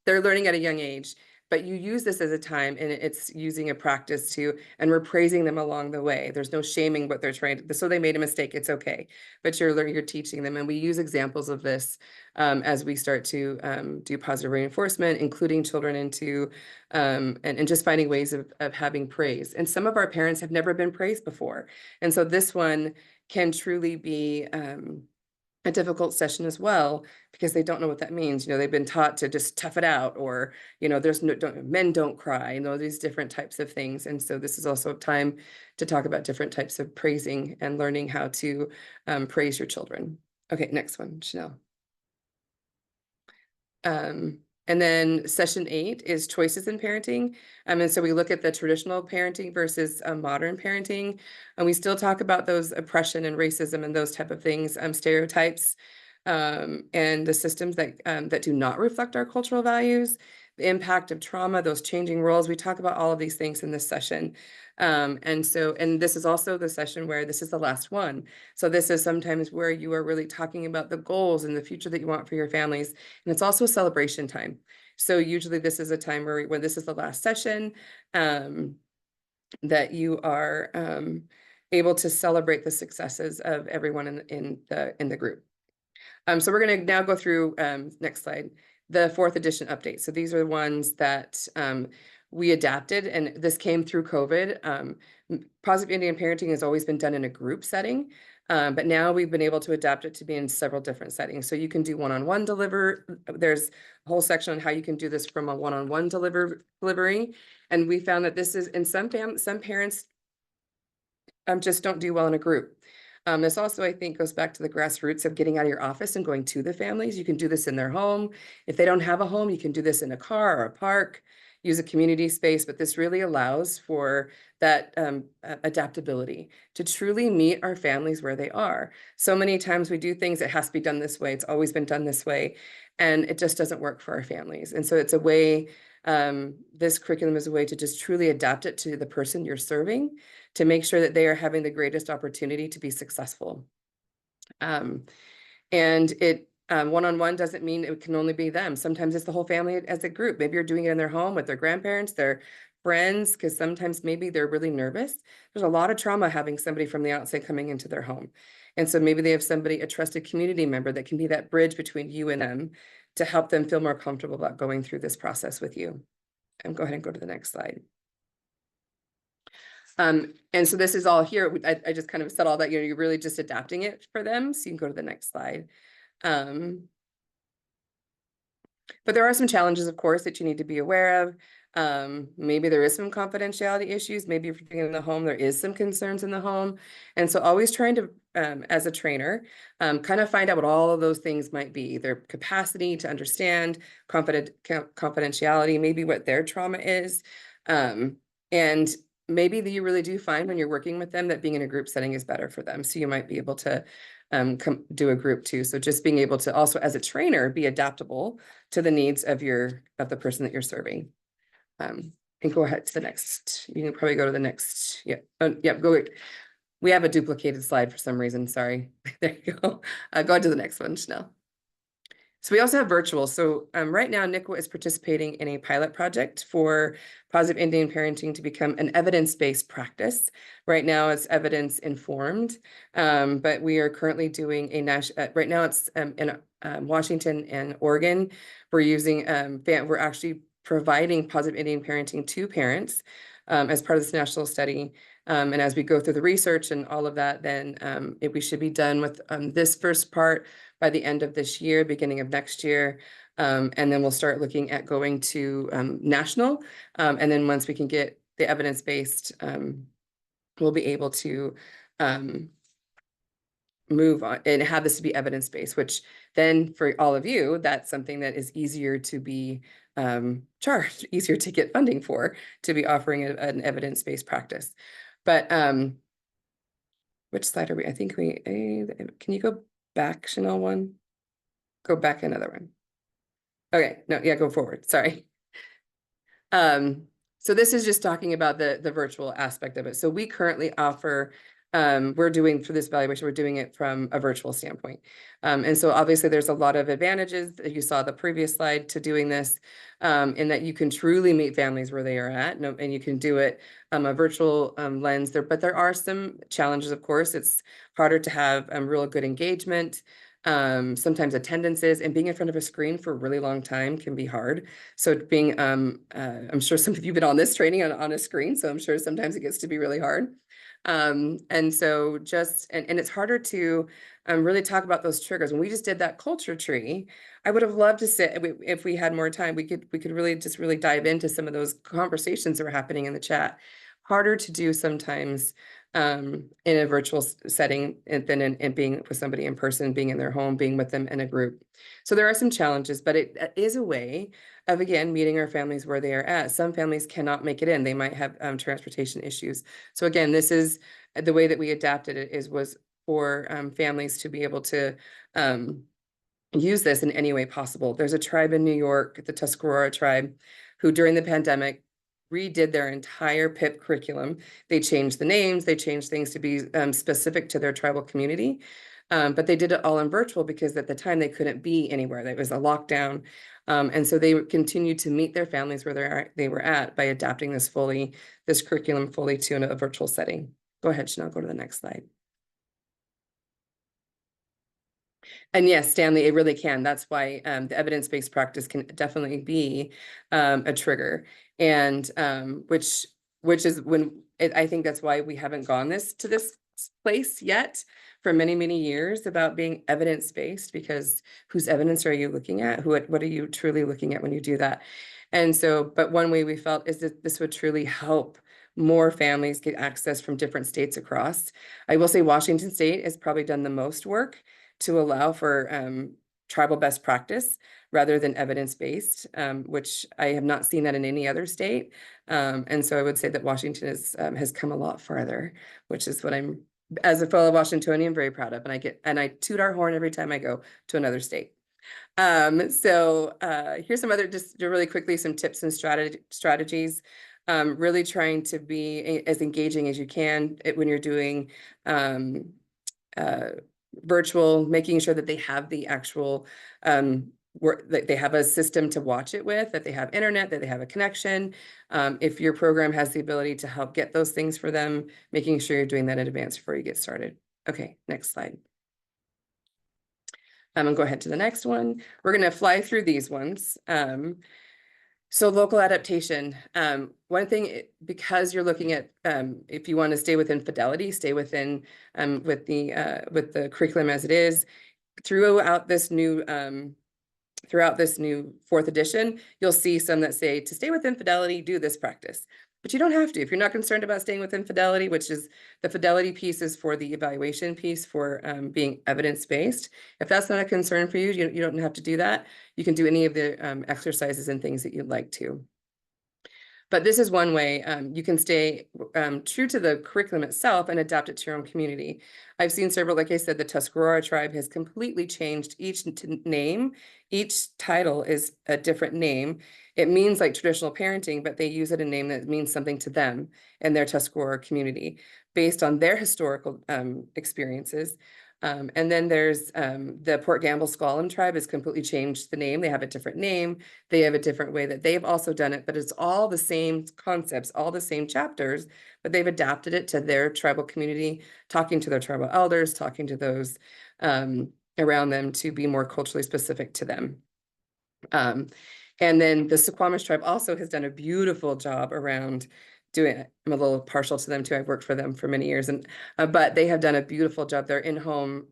They're learning at a young age, but you use this as a time, and it's using a practice and we're praising them along the way. There's no shaming what they're trying to, so they made a mistake, it's okay. But you're teaching them, and we use examples of this as we start to do positive reinforcement, including children into, and just finding ways of having praise. And some of our parents have never been praised before. And so this one can truly be, a difficult session as well, because they don't know what that means. You know, they've been taught to just tough it out, or, you know, men don't cry, you know, these different types of things. And so this is also a time to talk about different types of praising and learning how to praise your children. Okay, next one, Chanel. And then session 8 is choices in parenting. And so we look at the traditional parenting versus modern parenting. And we still talk about those oppression and racism and those type of things, stereotypes, and the systems that do not reflect our cultural values, the impact of trauma, those changing roles. We talk about all of these things in this session. And this is also the session where this is the last one. So this is sometimes where you are really talking about the goals and the future that you want for your families. And it's also a celebration time. So usually this is a time when this is the last session, that you are able to celebrate the successes of everyone in the group. So we're going to now go through, next slide, the 4th edition update. So these are the ones that we adapted, and this came through COVID. Positive Indian parenting has always been done in a group setting. But now we've been able to adapt it to be in several different settings. So you can do one-on-one there's a whole section on how you can do this from a one-on-one delivery. And we found that this is in some parents just don't do well in a group. This also, I think, goes back to the grassroots of getting out of your office and going to the families. You can do this in their home. If they don't have a home, you can do this in a car or a park, use a community space, but this really allows for that adaptability to truly meet our families where they are. So many times we do things, it has to be done this way. It's always been done this way, and it just doesn't work for our families. And so it's a way, this curriculum is a way to just truly adapt it to the person you're serving, to make sure that they are having the greatest opportunity to be successful. And it one-on-one doesn't mean it can only be them. Sometimes it's the whole family as a group. Maybe you're doing it in their home with their grandparents, their friends, because sometimes maybe they're really nervous. There's a lot of trauma having somebody from the outside coming into their home. And so maybe they have somebody, a trusted community member that can be that bridge between you and them to help them feel more comfortable about going through this process with you. And go ahead and go to the next slide. And so this is all here. I just kind of said all that, you know, you're really just adapting it for them. So you can go to the next slide. But there are some challenges, of course, that you need to be aware of. Maybe there is some confidentiality issues. Maybe if you're doing it in the home, there is some concerns in the home. And so always trying to, as a trainer, kind of find out what all of those things might be. Their capacity to understand, confidentiality, maybe what their trauma is. And maybe you really do find when you're working with them that being in a group setting is better for them. So you might be able to do a group too. So just being able to also, as a trainer, be adaptable to the needs of the person that you're serving. And go ahead to the next. You can probably go to the next. Yeah. Go. We have a duplicated slide for some reason. Sorry. There you go. Go ahead to the next one, Chanel. So we also have virtual. So right now, NICWA is participating in a pilot project for positive Indian parenting to become an evidence-based practice. Right now, it's evidence-informed, but we are currently doing a national. Right now, it's in Washington and Oregon. We're using. We're actually providing positive Indian parenting to parents as part of this national study. And as we go through the research and all of that, then we should be done with this first part by the end of this year, beginning of next year. And then we'll start looking at going to national. And then once we can get the evidence-based, we'll be able to move on and have this to be evidence-based, which then for all of you, that's something that is easier to be charged, easier to get funding for, to be offering an evidence-based practice. But which slide are we? I think can you go back, Chanel one? Go back another one. Okay, no, yeah, go forward, sorry. So this is just talking about the virtual aspect of it. So we currently offer, we're doing for this evaluation, we're doing it from a virtual standpoint. And so obviously there's a lot of advantages that you saw the previous slide to doing this, in that you can truly meet families where they are at, and you can do it a virtual lens there, but there are some challenges, of course. It's harder to have real good engagement. Sometimes attendances and being in front of a screen for a really long time can be hard. So being, I'm sure some of you have been on this training on a screen, so I'm sure sometimes it gets to be really hard. And so just, and it's harder to really talk about those triggers. When we just did that culture tree, I would have loved to sit, if we had more time, we could really dive into some of those conversations that were happening in the chat. Harder to do sometimes in a virtual setting than in being with somebody in person, being in their home, being with them in a group. So there are some challenges, but it is a way of, again, meeting our families where they are at. Some families cannot make it in. They might have transportation issues. So again, this is the way that we adapted it was for families to be able to use this in any way possible. There's a tribe in New York, the Tuscarora tribe, who during the pandemic redid their entire PIP curriculum. They changed the names, they changed things to be specific to their tribal community. But they did it all in virtual because at the time they couldn't be anywhere. There was a lockdown. And so they continued to meet their families where they were at by adapting this curriculum fully to a virtual setting. Go ahead, Chanel, go to the next slide. And yes, Stanley, it really can. That's why the evidence-based practice can definitely be a trigger. And which is when I think that's why we haven't gone to this place yet for many, many years about being evidence-based, because whose evidence are you looking at? What are you truly looking at when you do that? And so, but one way we felt is that this would truly help more families get access from different states across. I will say Washington State has probably done the most work to allow for tribal best practice rather than evidence-based, which I have not seen that in any other state. And so I would say that Washington has come a lot farther, which is what I'm, as a fellow Washingtonian, very proud of. And I toot our horn every time I go to another state. Here's some other, just really quickly, some tips and strategies. Really trying to be as engaging as you can when you're doing virtual, making sure that they have the actual that they have a system to watch it with, that they have internet, that they have a connection. If your program has the ability to help get those things for them, making sure you're doing that in advance before you get started. Okay, next slide. I'm gonna go ahead to the next one. We're gonna fly through these ones. So local adaptation. One thing, because you're looking at if you want to stay within Fidelity, stay within with the curriculum as it is. Throughout this new 4th edition, you'll see some that say to stay within Fidelity, do this practice. But you don't have to. If you're not concerned about staying within Fidelity, which is the Fidelity piece is for the evaluation piece for being evidence-based. If that's not a concern for you, you don't have to do that. You can do any of the exercises and things that you'd like to. But this is one way you can stay true to the curriculum itself and adapt it to your own community. I've seen several, like I said, the Tuscarora tribe has completely changed each name. Each title is a different name. It means like traditional parenting, but they use it a name that means something to them and their Tuscarora community based on their historical experiences. And then there's the Port Gamble Squalam tribe has completely changed the name. They have a different name. They have a different way that they've also done it, but it's all the same concepts, all the same chapters, but they've adapted it to their tribal community, talking to their tribal elders, talking to those around them to be more culturally specific to them. And then the Suquamish tribe also has done a beautiful job around doing it. I'm a little partial to them too. I've worked for them for many years, and but they have done a beautiful job. Their in-home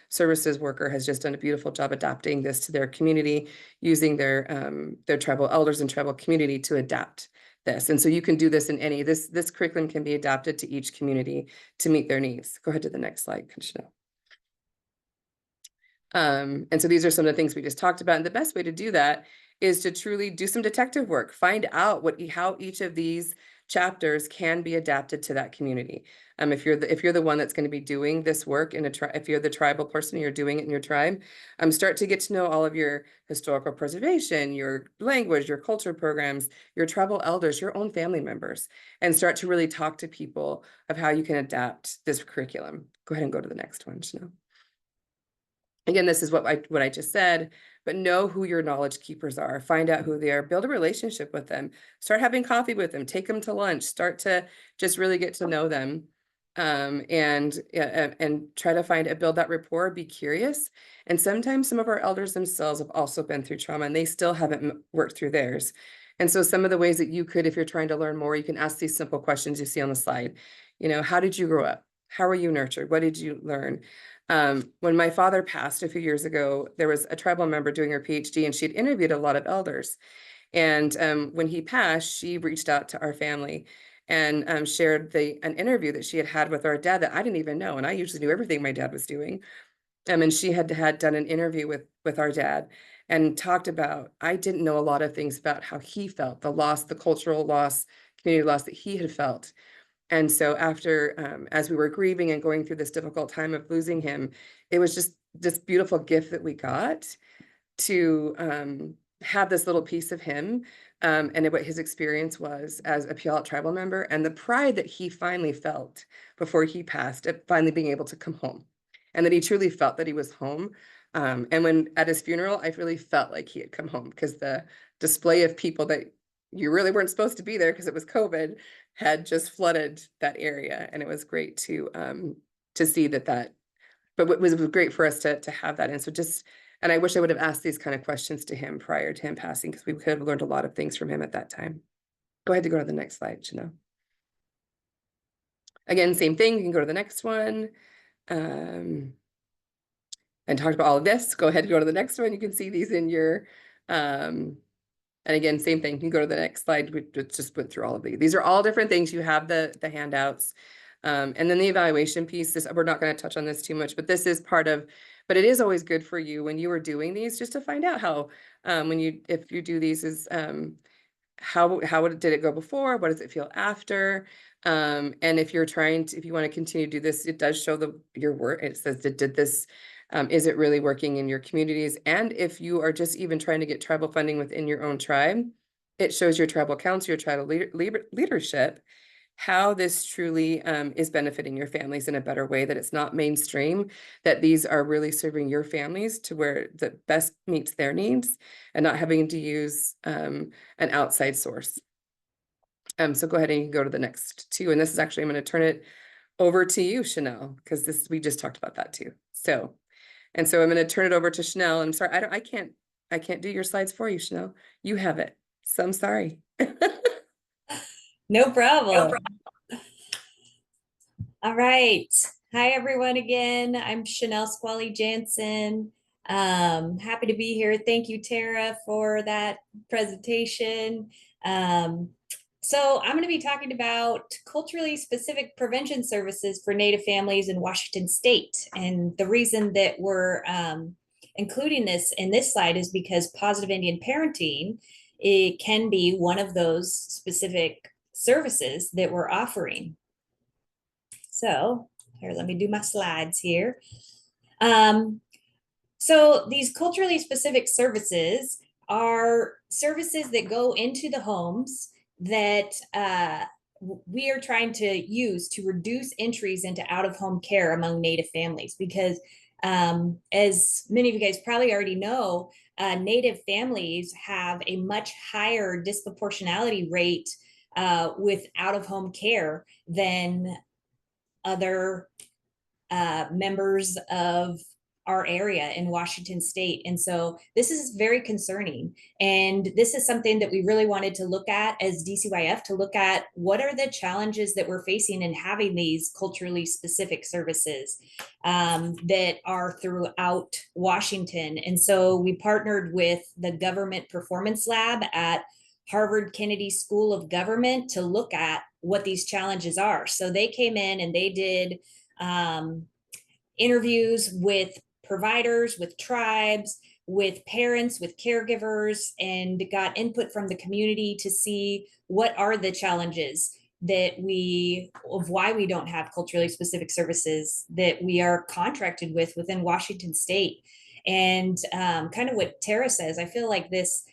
services worker has just done a beautiful job adapting this to their community, using their tribal elders and tribal community to adapt this. And so you can do this in any, this curriculum can be adapted to each community to meet their needs. Go ahead to the next slide, Kanchana. And so these are some of the things we just talked about. And the best way to do that is to truly do some detective work, find out how each of these chapters can be adapted to that community. If you're the one that's going to be doing this work in if you're the tribal person, you're doing it in your tribe, start to get to know all of your historical preservation, your language, your culture programs, your tribal elders, your own family members, and start to really talk to people of how you can adapt this curriculum. Go ahead and go to the next one, Chanel. Again, this is what I just said, but know who your knowledge keepers are. Find out who they are. Build a relationship with them. Start having coffee with them. Take them to lunch. Start to just really get to know them, and try to build that rapport. Be curious. And sometimes some of our elders themselves have also been through trauma, and they still haven't worked through theirs. And so some of the ways that you could, if you're trying to learn more, you can ask these simple questions you see on the slide. How did you grow up? How were you nurtured? What did you learn? When my father passed a few years ago, there was a tribal member doing her PhD, and she'd interviewed a lot of elders. And when he passed, she reached out to our family and shared an interview that she had with our dad that I didn't even know. And I usually knew everything my dad was doing. And she had done an interview with our dad and talked about, I didn't know a lot of things about how he felt, the loss, the cultural loss, community loss that he had felt. And so after, as we were grieving and going through this difficult time of losing him, it was just this beautiful gift that we got to have this little piece of him and what his experience was as a Puyallup tribal member, and the pride that he finally felt before he passed at finally being able to come home, and that he truly felt that he was home. And when at his funeral, I really felt like he had come home, because the display of people that you really weren't supposed to be there because it was COVID had just flooded that area. And it was great to see that, but it was great for us to have that. And so and I wish I would have asked these kind of questions to him prior to him passing, because we could have learned a lot of things from him at that time. Go ahead to go to the next slide, Chanel. Again, same thing, you can go to the next one. And talked about all of this. Go ahead and go to the next one. You can see these in your, and again, same thing. You can go to the next slide. We just went through all of these. These are all different things. You have the handouts. And then the evaluation piece, we're not going to touch on this too much, but this is part of, but it is always good for you when you were doing these, just to find out how, if you do these how did it go before? What does it feel after? And if you're if you want to continue to do this, it does show your work. It says, did this, is it really working in your communities? And if you are just even trying to get tribal funding within your own tribe, it shows your tribal council, your tribal leadership, how this truly is benefiting your families in a better way, that it's not mainstream, that these are really serving your families to where the best meets their needs and not having to use an outside source. So go ahead and you can go to the next two. And this is actually, I'm going to turn it over to you, Chanel, because we just talked about that too. So, and so I'm going to turn it over to Chanel. I'm sorry, I can't do your slides for you, Chanel. You have it. So I'm sorry. No problem. All right. Hi, everyone again. I'm Chanel Squally Jansen. Happy to be here. Thank you, Tara, for that presentation. So I'm going to be talking about culturally specific prevention services for Native families in Washington State. And the reason that we're including this in this slide is because positive Indian parenting, it can be one of those specific services that we're offering. So here, let me do my slides here. So these culturally specific services are services that go into the homes that we are trying to use to reduce entries into out-of-home care among Native families, because as many of you guys probably already know, Native families have a much higher disproportionality rate with out-of-home care than other members of our area in Washington State. And so this is very concerning. And this is something that we really wanted to look at as DCYF, to look at what are the challenges that we're facing in having these culturally specific services that are throughout Washington. And so we partnered with the Government Performance Lab at Harvard Kennedy School of Government to look at what these challenges are. So they came in and they did interviews with providers, with tribes, with parents, with caregivers, and got input from the community to see what are the challenges of why we don't have culturally specific services that we are contracted with within Washington State. And kind of what Tara says, I feel like this,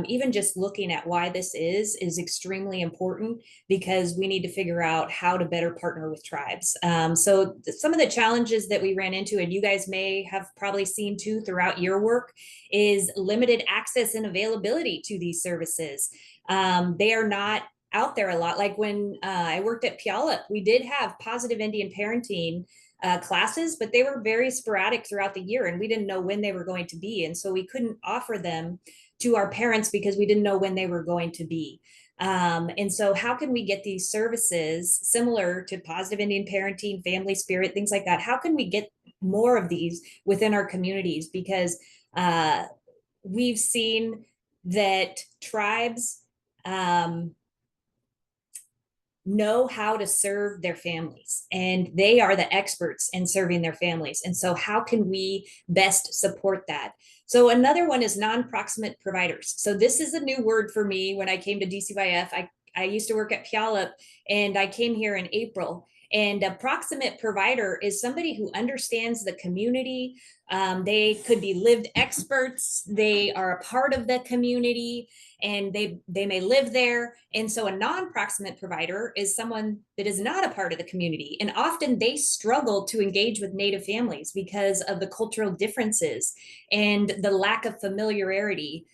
even just looking at why this is extremely important, because we need to figure out how to better partner with tribes. So some of the challenges that we ran into, and you guys may have probably seen too throughout your work, is limited access and availability to these services. They are not out there a lot. Like when I worked at Puyallup, we did have positive Indian parenting classes, but they were very sporadic throughout the year, and we didn't know when they were going to be. And so we couldn't offer them to our parents because we didn't know when they were going to be. And so how can we get these services similar to positive Indian parenting, family spirit, things like that? How can we get more of these within our communities? Because we've seen that tribes know how to serve their families, and they are the experts in serving their families. And so how can we best support that? So another one is non-proximate providers. So this is a new word for me. When I came to DCYF, I used to work at Puyallup, and I came here in April. And a proximate provider is somebody who understands the community. They could be lived experts. They are a part of the community, and they may live there. And so a non-proximate provider is someone that is not a part of the community. And often they struggle to engage with Native families because of the cultural differences and the lack of familiarity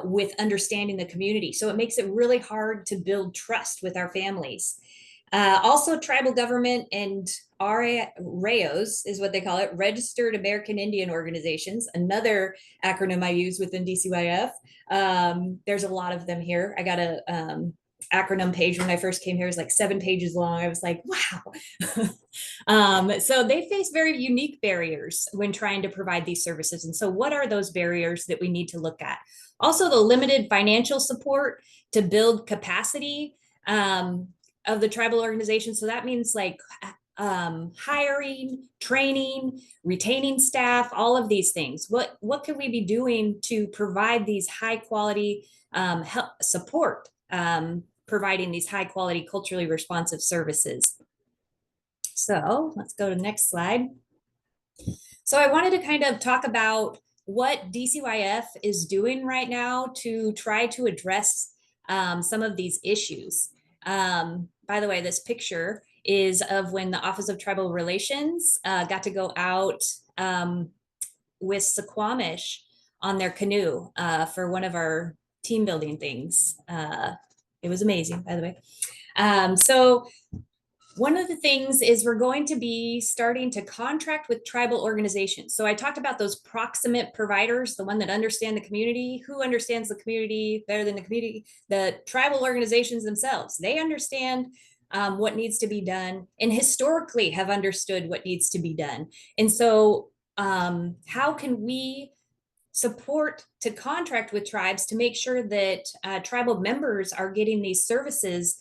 with understanding the community. So it makes it really hard to build trust with our families. Also, tribal government and RAOs is what they call it, Registered American Indian Organizations, another acronym I use within DCYF. There's a lot of them here. I got to acronym page when I first came here. It was like 7 pages long. I was like, wow. So they face very unique barriers when trying to provide these services. And so what are those barriers that we need to look at? Also, the limited financial support to build capacity of the tribal organization. So that means like hiring, training, retaining staff, all of these things. What can we be doing to provide these high quality help support, providing these high quality culturally responsive services? So let's go to the next slide. So I wanted to kind of talk about what DCYF is doing right now to try to address some of these issues. By the way, this picture is of when the Office of Tribal Relations got to go out with Suquamish on their canoe for one of our team building things. It was amazing, by the way. So one of the things is we're going to be starting to contract with tribal organizations. So I talked about those proximate providers, the one that understand the community. Who understands the community better than the community? The tribal organizations themselves. They understand what needs to be done and historically have understood what needs to be done. And so how can we support to contract with tribes to make sure that tribal members are getting these services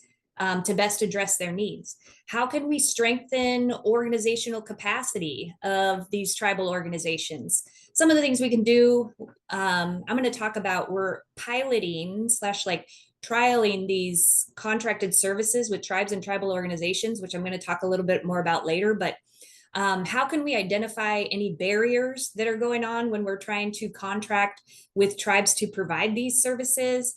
to best address their needs? How can we strengthen organizational capacity of these tribal organizations? Some of the things we can do, I'm going to talk about, we're piloting / like trialing these contracted services with tribes and tribal organizations, which I'm going to talk a little bit more about later. But how can we identify any barriers that are going on when we're trying to contract with tribes to provide these services?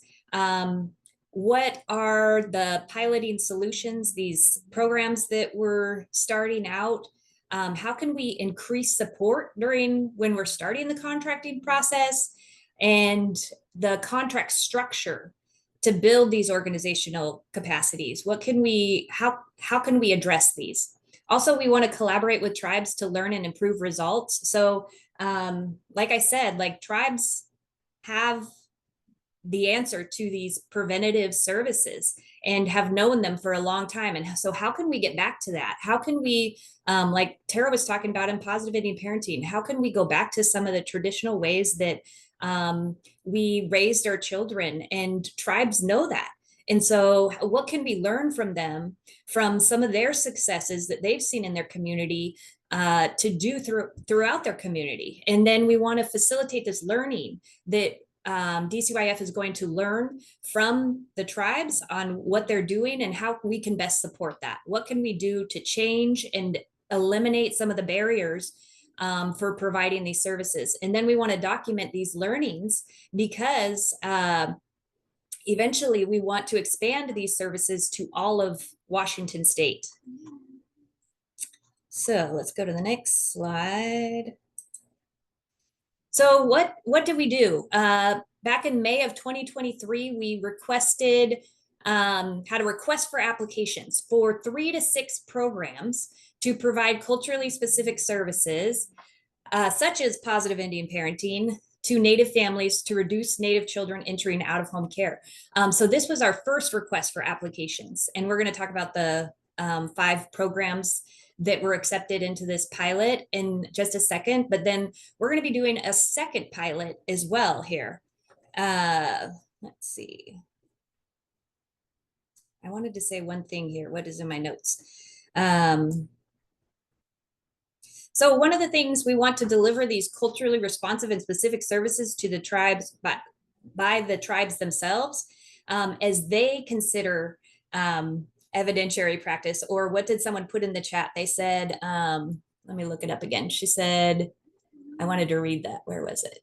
What are the piloting solutions, these programs that we're starting out? How can we increase support when we're starting the contracting process, and the contract structure to build these organizational capacities? How can we address these? Also, we want to collaborate with tribes to learn and improve results. So like I said, like tribes have the answer to these preventative services and have known them for a long time. And so how can we get back to that? How can we, like Tara was talking about in positive Indian parenting, how can we go back to some of the traditional ways that we raised our children? And tribes know that. And so what can we learn from them, from some of their successes that they've seen in their community to do throughout their community? And then we want to facilitate this learning that DCYF is going to learn from the tribes on what they're doing and how we can best support that. What can we do to change and eliminate some of the barriers for providing these services? And then we want to document these learnings, because eventually we want to expand these services to all of Washington state. So let's go to the next slide. So what did we do? Back in May of 2023, we requested, had a request for applications for 3 to 6 programs to provide culturally specific services, such as positive Indian parenting, to Native families to reduce Native children entering out-of-home care. So this was our first request for applications. And we're going to talk about the 5 programs that were accepted into this pilot in just a second, but then we're going to be doing a second pilot as well here. Let's see. I wanted to say one thing here. What is in my notes? So one of the things, we want to deliver these culturally responsive and specific services to the tribes by the tribes themselves, as they consider evidentiary practice. Or what did someone put in the chat? They said, let me look it up again. She said, I wanted to read that. Where was it?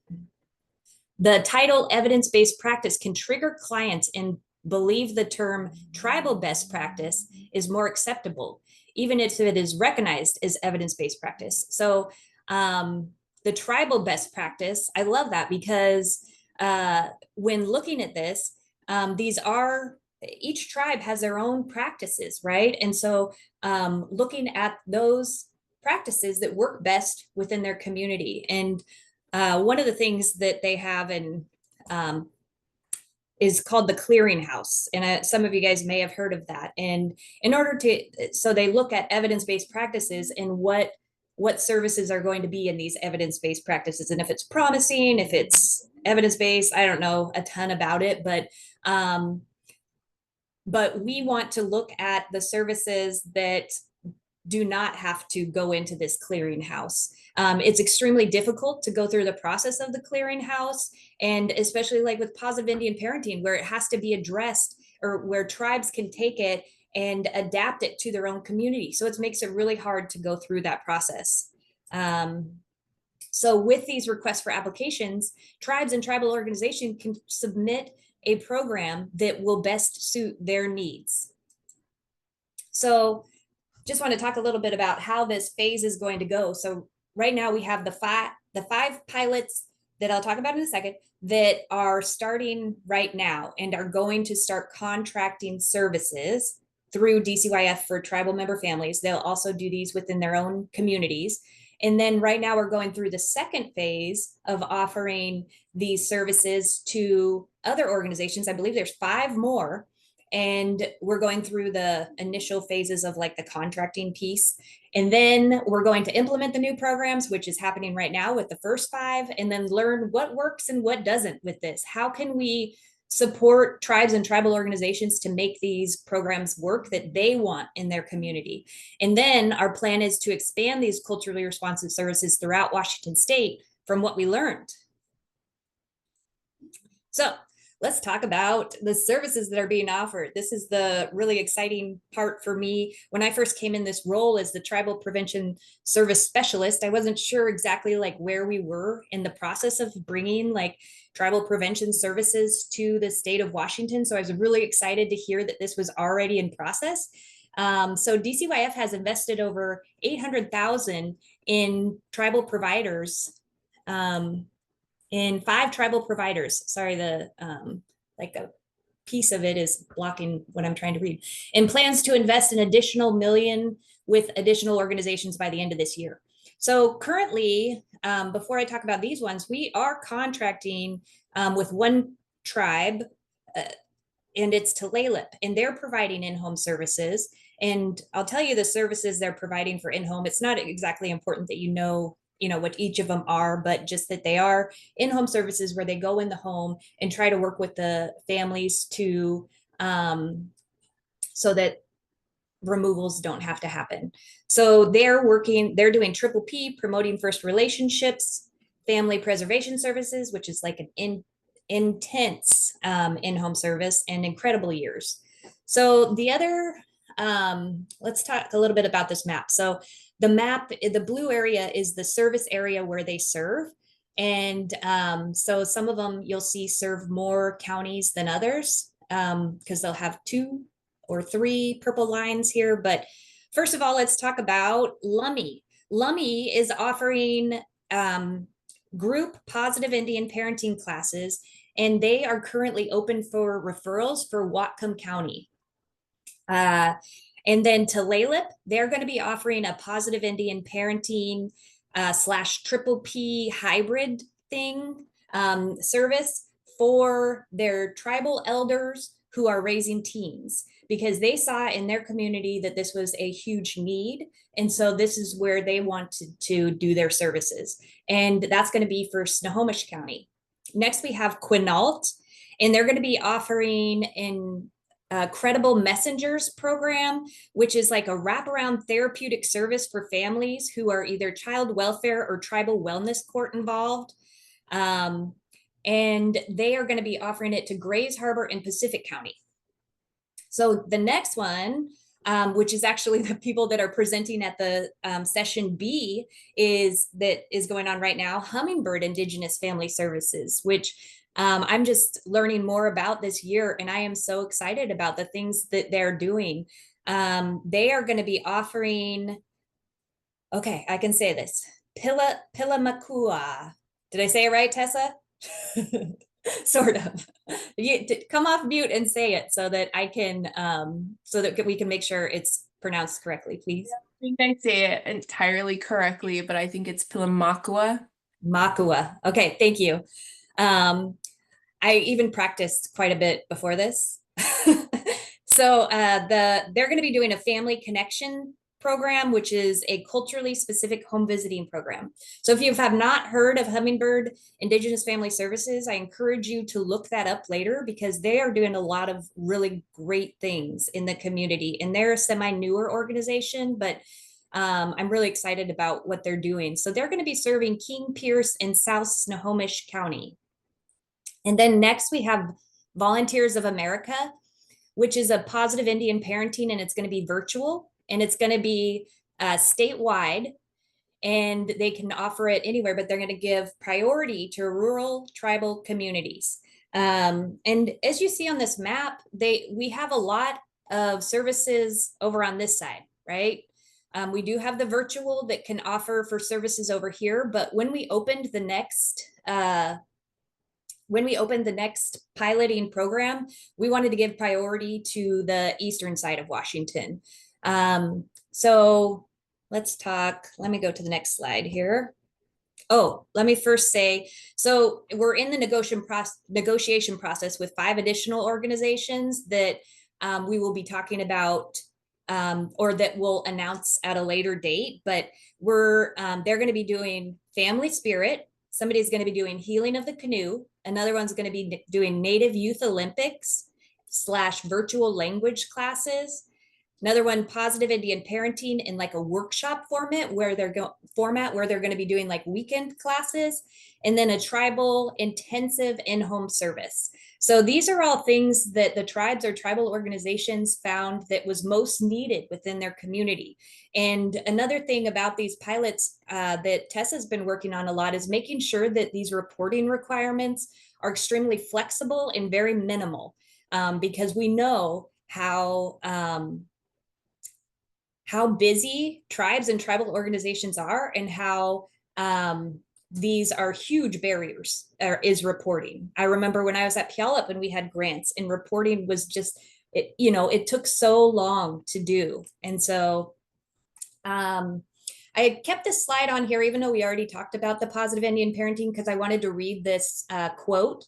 The title evidence-based practice can trigger clients and believe the term tribal best practice is more acceptable, even if it is recognized as evidence-based practice. So the tribal best practice, I love that, because when looking at this, each tribe has their own practices, right? And so looking at those practices that work best within their community. And one of the things that they have in is called the Clearinghouse. And some of you guys may have heard of that. And in order to, so they look at evidence-based practices and what services are going to be in these evidence-based practices. And if it's promising, if it's evidence-based, I don't know a ton about it, but we want to look at the services that do not have to go into this clearinghouse. It's extremely difficult to go through the process of the clearinghouse, and especially like with positive Indian parenting, where it has to be addressed, or where tribes can take it and adapt it to their own community. So it makes it really hard to go through that process. So with these requests for applications, tribes and tribal organizations can submit a program that will best suit their needs. So just want to talk a little bit about how this phase is going to go. So right now we have the five pilots that I'll talk about in a second that are starting right now and are going to start contracting services through DCYF for tribal member families. They'll also do these within their own communities. And then right now we're going through the second phase of offering these services to other organizations. I believe there's 5 more. And we're going through the initial phases of like the contracting piece. And then we're going to implement the new programs, which is happening right now with the first 5, and then learn what works and what doesn't with this. How can we support tribes and tribal organizations to make these programs work that they want in their community? And then our plan is to expand these culturally responsive services throughout Washington State from what we learned. So let's talk about the services that are being offered. This is the really exciting part for me. When I first came in this role as the Tribal Prevention Service Specialist, I wasn't sure exactly like where we were in the process of bringing like tribal prevention services to the state of Washington. So I was really excited to hear that this was already in process. So DCYF has invested over $800,000 in tribal providers, in 5 tribal providers. Sorry, the like a piece of it is blocking what I'm trying to read. And plans to invest an additional $1 million with additional organizations by the end of this year. So currently, before I talk about these ones, we are contracting with one tribe, and it's Tulalip, and they're providing in-home services. And I'll tell you the services they're providing for in-home. It's not exactly important that you know what each of them are, but just that they are in-home services where they go in the home and try to work with the families to so that removals don't have to happen. So they're doing Triple P, promoting first relationships, family preservation services, which is like an intense in-home service, and incredible years. So the other, let's talk a little bit about this map. So the map, the blue area is the service area where they serve. And so some of them you'll see serve more counties than others, because they'll have 2 or 3 purple lines here. But first of all, let's talk about Lummi. Lummi is offering group positive Indian parenting classes, and they are currently open for referrals for Whatcom County. And then Tulalip, they're going to be offering a positive Indian parenting / Triple P hybrid thing service for their tribal elders who are raising teens, because they saw in their community that this was a huge need. And so this is where they wanted to do their services. And that's going to be for Snohomish County. Next, we have Quinault, and they're going to be offering in Credible Messengers program, which is like a wraparound therapeutic service for families who are either child welfare or tribal wellness court involved. And they are going to be offering it to Grays Harbor and Pacific County. So the next one, which is actually the people that are presenting at the session B is going on right now, Hummingbird Indigenous Family Services, which I'm just learning more about this year, and I am so excited about the things that they're doing. They are going to be offering, okay, I can say this, Pilamakua. Did I say it right, Tessa? Sort of. You come off mute and say it so that I can, so that we can make sure it's pronounced correctly, please. I think I say it entirely correctly, but I think it's Pilamakua. Makua. Okay, thank you. I even practiced quite a bit before this. So they're going to be doing a family connection program, which is a culturally specific home visiting program. So if you have not heard of Hummingbird Indigenous Family Services, I encourage you to look that up later because they are doing a lot of really great things in the community. And they're a semi-newer organization, but I'm really excited about what they're doing. So they're going to be serving King, Pierce, and South Snohomish County. And then next we have Volunteers of America, which is a positive Indian parenting, and it's going to be virtual and it's going to be statewide, and they can offer it anywhere, but they're going to give priority to rural tribal communities. And as you see on this map, we have a lot of services over on this side, right? We do have the virtual that can offer for services over here, but when we opened the next piloting program, we wanted to give priority to the eastern side of Washington. So let's talk, let me go to the next slide here. Oh, let me first say, so we're in the negotiation process with 5 additional organizations that we will be talking about or that we'll announce at a later date, but they're going to be doing Family Spirit. Somebody's going to be doing Healing of the Canoe. Another one's going to be doing Native Youth Olympics / virtual language classes. Another one, Positive Indian Parenting in like a workshop format where they're going to be doing like weekend classes, and then a tribal intensive in-home service. So these are all things that the tribes or tribal organizations found that was most needed within their community. And another thing about these pilots that Tessa's been working on a lot is making sure that these reporting requirements are extremely flexible and very minimal, because we know how busy tribes and tribal organizations are, and how these are huge barriers is reporting. I remember when I was at Puyallup and we had grants, and reporting was just, it took so long to do. And so I kept this slide on here, even though we already talked about the positive Indian parenting, because I wanted to read this quote.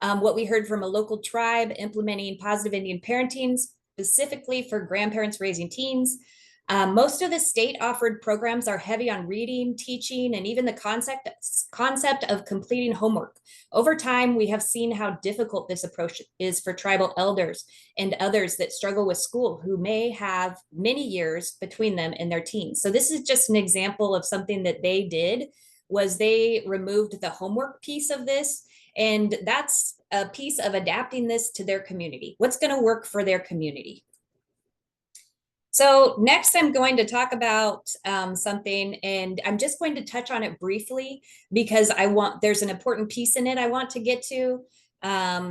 What we heard from a local tribe implementing positive Indian parenting specifically for grandparents raising teens. Most of the state offered programs are heavy on reading, teaching, and even the concept of completing homework. Over time, we have seen how difficult this approach is for tribal elders and others that struggle with school, who may have many years between them and their teens. So this is just an example of something that they did, was they removed the homework piece of this. And that's a piece of adapting this to their community. What's going to work for their community? So next I'm going to talk about something, and I'm just going to touch on it briefly because there's an important piece in it I want to get to.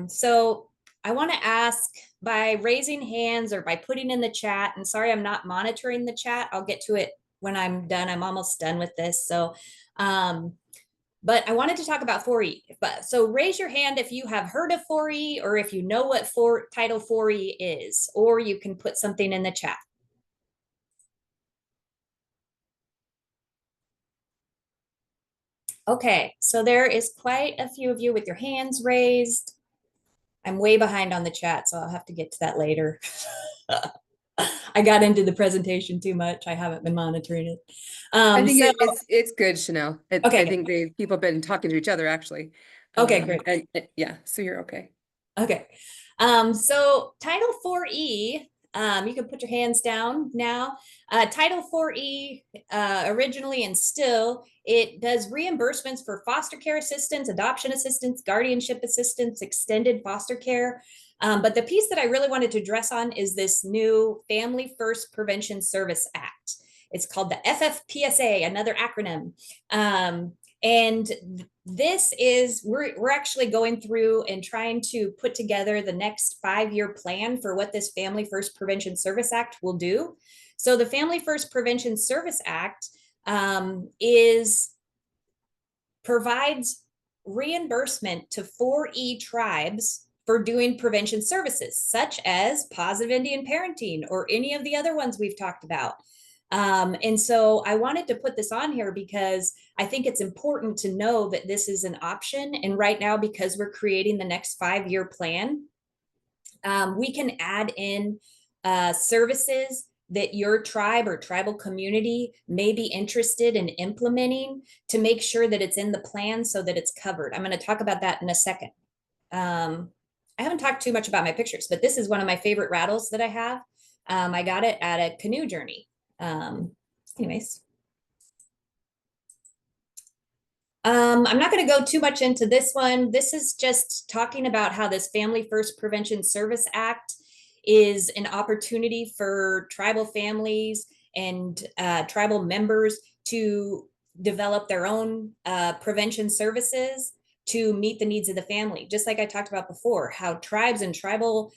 So I want to ask, by raising hands or by putting in the chat, and sorry, I'm not monitoring the chat. I'll get to it when I'm done. I'm almost done with this. So, but I wanted to talk about 4E. So raise your hand if you have heard of 4E, or if you know what Title 4E is, or you can put something in the chat. Okay, so there is quite a few of you with your hands raised. I'm way behind on the chat, so I'll have to get to that later. I got into the presentation too much. I haven't been monitoring it. I think it's good, Chanel. Okay, I think people have been talking to each other actually. Okay, great. And yeah, so you're okay. Okay. So Title 4E, you can put your hands down now. Title 4E originally and still, it does reimbursements for foster care assistance, adoption assistance, guardianship assistance, extended foster care. But the piece that I really wanted to address on is this new Family First Prevention Service Act. It's called the FFPSA, another acronym. And this is, we're actually going through and trying to put together the next 5-year plan for what this Family First Prevention Service Act will do. So the Family First Prevention Service Act provides reimbursement to 4E tribes for doing prevention services, such as positive Indian parenting or any of the other ones we've talked about. And so I wanted to put this on here because I think it's important to know that this is an option. And right now, because we're creating the next 5-year plan, we can add in services that your tribe or tribal community may be interested in implementing to make sure that it's in the plan so that it's covered. I'm going to talk about that in a second. I haven't talked too much about my pictures, but this is one of my favorite rattles that I have. I got it at a canoe journey. Anyways. I'm not going to go too much into this one. This is just talking about how this Family First Prevention Service Act is an opportunity for tribal families and tribal members to develop their own prevention services to meet the needs of the family. Just like I talked about before, how tribes and tribal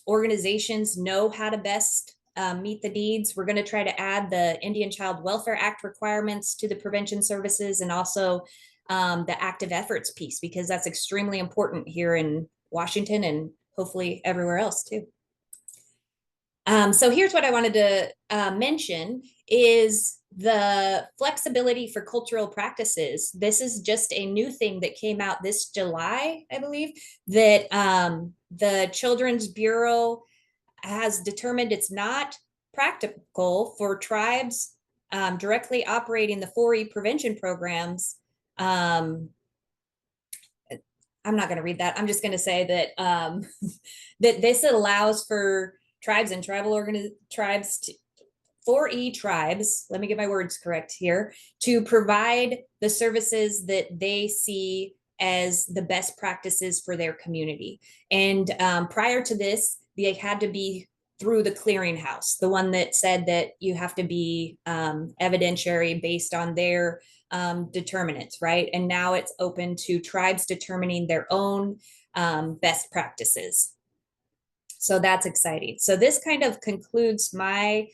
organizations know how to best meet the needs. We're going to try to add the Indian Child Welfare Act requirements to the prevention services, and also the active efforts piece, because that's extremely important here in Washington and hopefully everywhere else too. So here's what I wanted to mention is the flexibility for cultural practices. This is just a new thing that came out this July, I believe, that the Children's Bureau has determined it's not practical for tribes directly operating the 4E prevention programs. I'm not going to read that. I'm just going to say that that this allows for tribes and tribal tribes to 4E tribes, let me get my words correct here, to provide the services that they see as the best practices for their community. And prior to this, they had to be through the clearinghouse, the one that said that you have to be evidentiary based on their determinants, right? And now it's open to tribes determining their own best practices. So that's exciting. So this kind of concludes my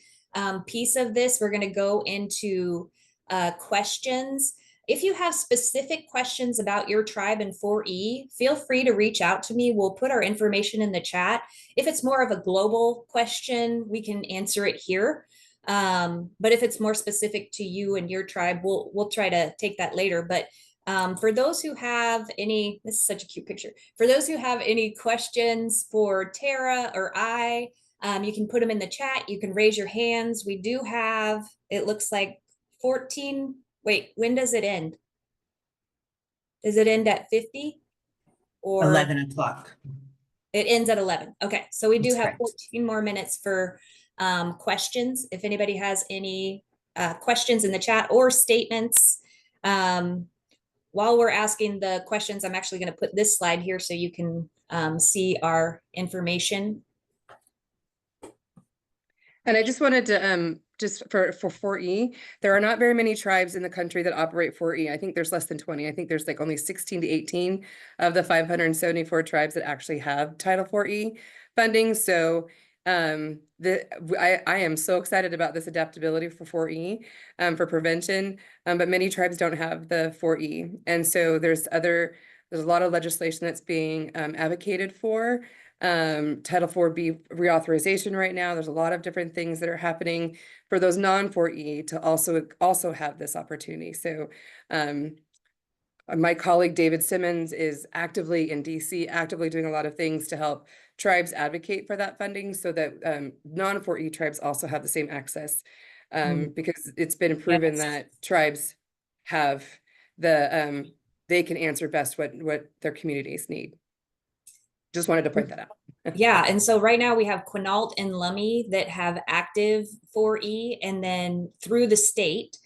piece of this. We're going to go into questions. If you have specific questions about your tribe in 4E, feel free to reach out to me. We'll put our information in the chat. If it's more of a global question, we can answer it here. But if it's more specific to you and your tribe, we'll try to take that later. But for those who have any, this is such a cute picture. For those who have any questions for Tara or I, you can put them in the chat. You can raise your hands. We do have, it looks like 14. Wait, when does it end? Does it end at 50? Or 11 o'clock. It ends at 11. Okay, so we do That's have correct. 14 more minutes for questions. If anybody has any questions in the chat or statements, while we're asking the questions, I'm actually going to put this slide here so you can see our information. And I just wanted to, just for 4E, there are not very many tribes in the country that operate 4E. I think there's less than 20. I think there's like only 16 to 18 of the 574 tribes that actually have Title 4E funding. So I am so excited about this adaptability for 4E for prevention, but many tribes don't have the 4E. And so there's a lot of legislation that's being advocated for. Title 4B reauthorization right now. There's a lot of different things that are happening for those non-4E to also have this opportunity. So my colleague David Simmons is actively in DC, actively doing a lot of things to help tribes advocate for that funding so that non-4E tribes also have the same access, because it's been proven Yes. that tribes have the they can answer best what their communities need. Just wanted to point that out. Yeah, and so right now we have Quinault and Lummi that have active 4E, and then through the state.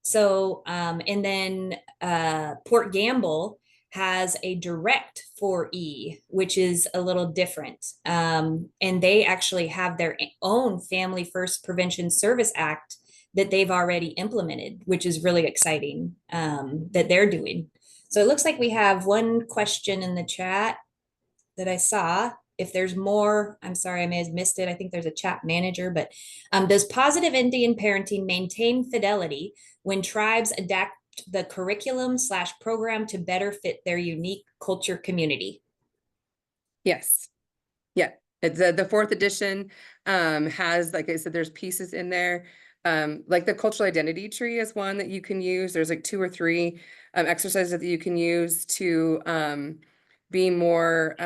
So, and then Port Gamble has a direct 4E, which is a little different. And they actually have their own Family First Prevention Service Act that they've already implemented, which is really exciting that they're doing. So it looks like we have one question in the chat that I saw. If there's more, I'm sorry, I may have missed it. I think there's a chat manager, but does positive Indian parenting maintain fidelity when tribes adapt the curriculum/program to better fit their unique culture community? Yes. Yeah. It's the fourth edition has, like I said, there's pieces in there Like the cultural identity tree is one that you can use. There's like 2 or 3 exercises that you can use to be more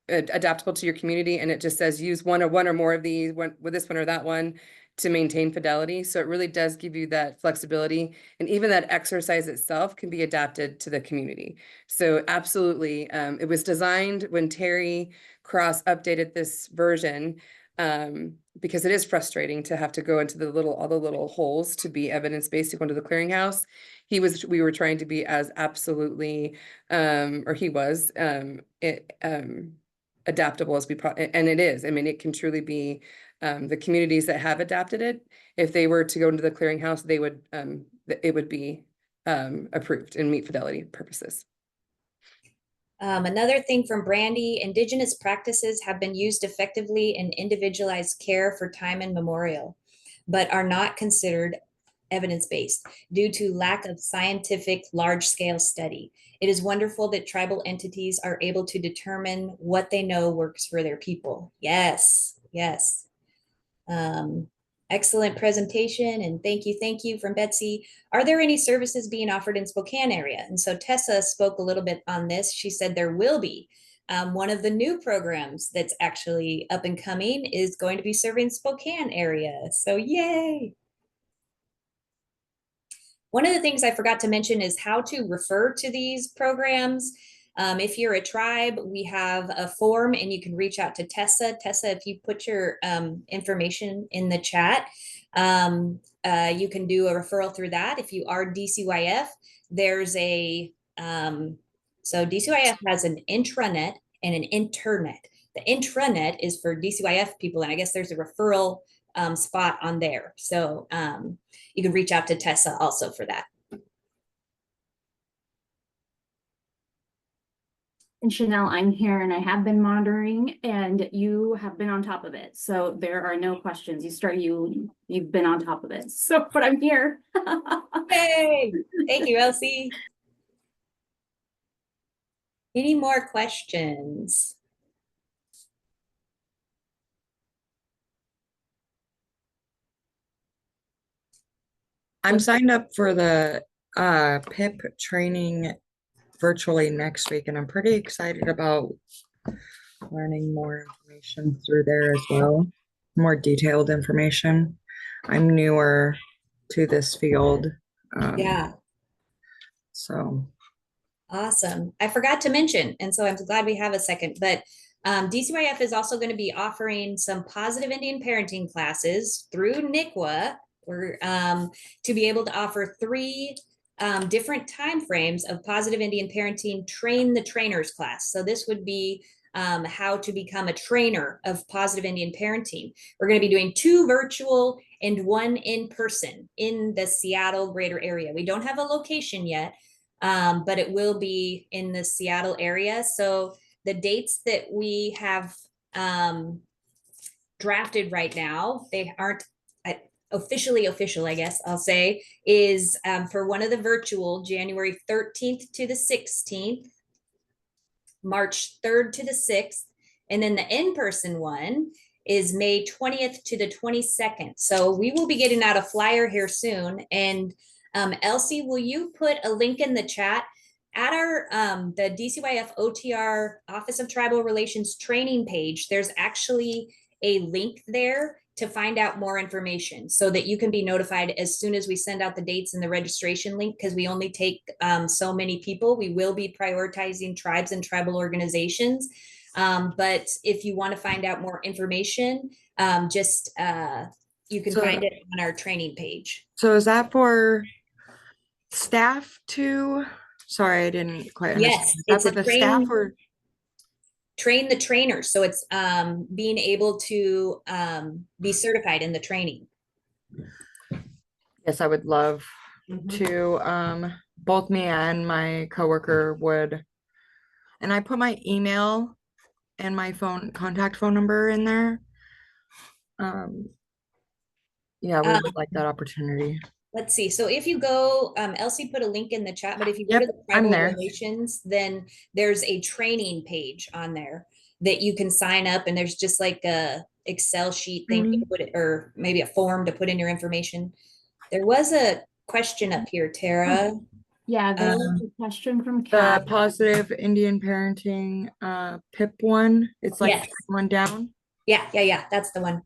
adaptable to your community. And it just says use one or more of these, one with this one or that one, to maintain fidelity. So it really does give you that flexibility. And even that exercise itself can be adapted to the community. So absolutely, it was designed when Terry Cross updated this version, because it is frustrating to have to go into all the little holes to be evidence-based to go into the clearinghouse. We were trying to be as absolutely, or he was, adaptable as and it is. I mean, it can truly be, the communities that have adapted it, if they were to go into the clearinghouse, they would, it would be approved and meet fidelity purposes. Another thing from Brandy, Indigenous practices have been used effectively in individualized care for time immemorial, but are not considered evidence-based due to lack of scientific large-scale study. It is wonderful that tribal entities are able to determine what they know works for their people. Yes, yes. Excellent presentation, and thank you from Betsy. Are there any services being offered in Spokane area? And so Tessa spoke a little bit on this. She said there will be. One of the new programs that's actually up and coming is going to be serving Spokane area. So yay. One of the things I forgot to mention is how to refer to these programs. If you're a tribe, we have a form and you can reach out to Tessa. Tessa, if you put your information in the chat, you can do a referral through that. If you are DCYF, there's a, so DCYF has an intranet and an internet. The intranet is for DCYF people, and I guess there's a referral spot on there. So you can reach out to Tessa also for that. And Chanel, I'm here and I have been monitoring and you have been on top of it. So there are no questions. You've been on top of it. So, but I'm here. Hey, thank you, Elsie. Any more questions? I'm signed up for the PIP training virtually next week, and I'm pretty excited about learning more information through there as well, more detailed information. I'm newer to this field. Yeah. So. Awesome. I forgot to mention, and so I'm glad we have a second, but DCYF is also going to be offering some positive Indian parenting classes through NICWA, or to be able to offer 3 different timeframes of positive Indian parenting train the trainers class. So this would be how to become a trainer of positive Indian parenting. We're going to be doing 2 virtual and 1 in person in the Seattle greater area. We don't have a location yet, but it will be in the Seattle area. So the dates that we have drafted right now, they aren't officially official, I guess I'll say, is for one of the virtual, January 13th to the 16th, March 3rd to the 6th, and then the in-person one is May 20th to the 22nd. So we will be getting out a flyer here soon. And Elsie, will you put a link in the chat at our the DCYF OTR Office of Tribal Relations training page? There's actually a link there to find out more information so that you can be notified as soon as we send out the dates and the registration link, because we only take so many people. We will be prioritizing tribes and tribal organizations. But if you want to find out more information, you can find it on our training page. So is that for staff too? Sorry, I didn't quite understand. Yes, Is that for the staff or? Train the trainers. So it's being able to be certified in the training. Yes, I would love to. Both me and my coworker would, and I put my email and my contact phone number in there. Yeah, we would like that opportunity. Let's see. So if you go, Elsie put a link in the chat, but if you go to the tribal relations, then there's a training page on there that you can sign up, and there's just like a Excel sheet thing to Mhm. put it, or maybe a form to put in your information. There was a question up here, Tara. Yeah, there was Um, a question from The Kat. positive Indian parenting, PIP one, it's like Yes. one down. Yeah, that's the one.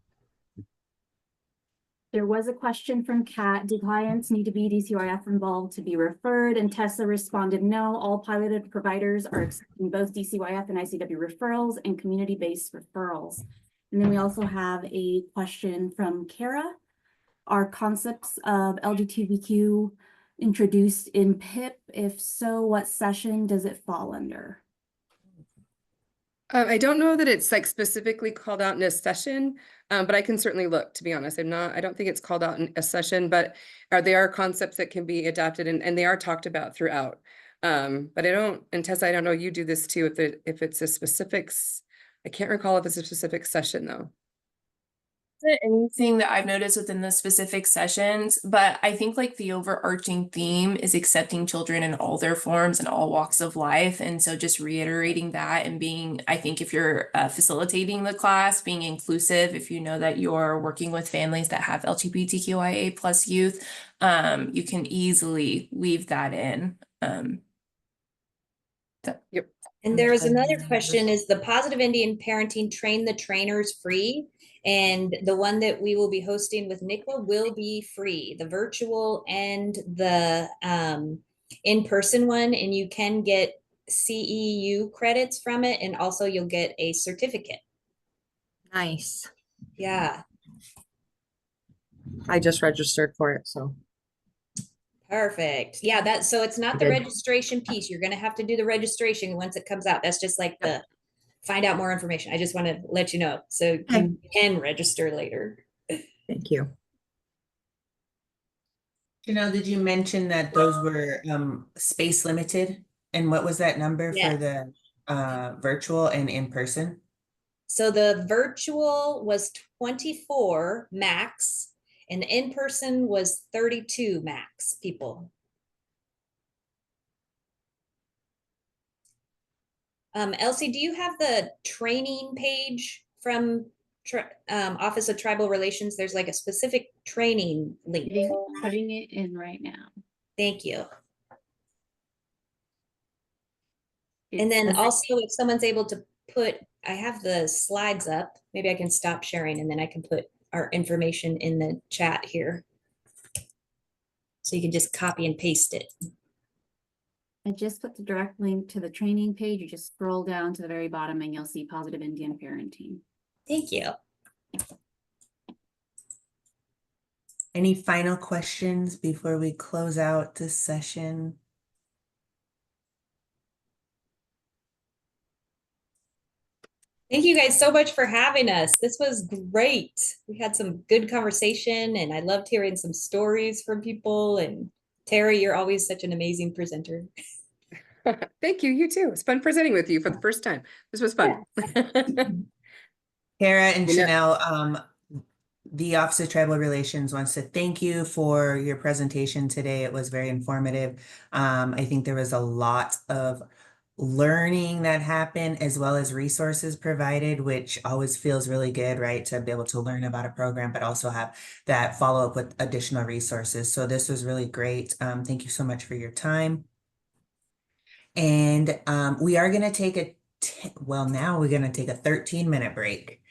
There was a question from Kat. Do clients need to be DCYF involved to be referred? And Tessa responded, no, all piloted providers are accepting both DCYF and ICW referrals and community-based referrals. And then we also have a question from Kara. Are concepts of LGBTQ introduced in PIP? If so, what session does it fall under? I don't know that it's like specifically called out in a session, but I can certainly look, to be honest. I don't think it's called out in a session, but they are concepts that can be adapted and they are talked about throughout. But and Tessa, I don't know, you do this too, if it's a specifics, I can't recall if it's a specific session though. Anything that I've noticed within the specific sessions, but I think like the overarching theme is accepting children in all their forms and all walks of life. And so just reiterating that and being, I think if you're facilitating the class, being inclusive, if you know that you're working with families that have LGBTQIA plus youth, you can easily weave that in. Yep. And there was another question, is the Positive Indian Parenting Train the Trainers free? And the one that we will be hosting with NICWA will be free, the virtual and the in-person one. And you can get CEU credits from it. And also you'll get a certificate. Nice. Yeah, I just registered for it, so. perfect. Yeah, so it's not the Good. registration piece. You're gonna have to do the registration once it comes out. That's just like the find out more information. I just want to let you know so you can register later. Thank you. Janelle, did you mention that those were space limited? And what was that number Yeah. for the virtual and in person? So the virtual was 24 max and the in-person was 32 max people. Elsie, do you have the training page from Office of Tribal Relations? There's like a specific training link. Putting it in right now. Thank you. And then also if someone's able to put, I have the slides up, maybe I can stop sharing and then I can put our information in the chat here. So you can just copy and paste it. I just put the direct link to the training page. You just scroll down to the very bottom and you'll see Positive Indian Parenting. Thank you. Any final questions before we close out this session? Thank you guys so much for having us. This was great. We had some good conversation and I loved hearing some stories from people. And Tara, you're always such an amazing presenter. Thank you. You too. It's fun presenting with you for the first time. This was fun. Kara and You know- Chanel, the Office of Tribal Relations wants to thank you for your presentation today. It was very informative. I think there was a lot of learning that happened as well as resources provided, which always feels really good, right? To be able to learn about a program, but also have that follow up with additional resources. So this was really great. Thank you so much for your time. And we are going to take now we're going to take a 13-minute break.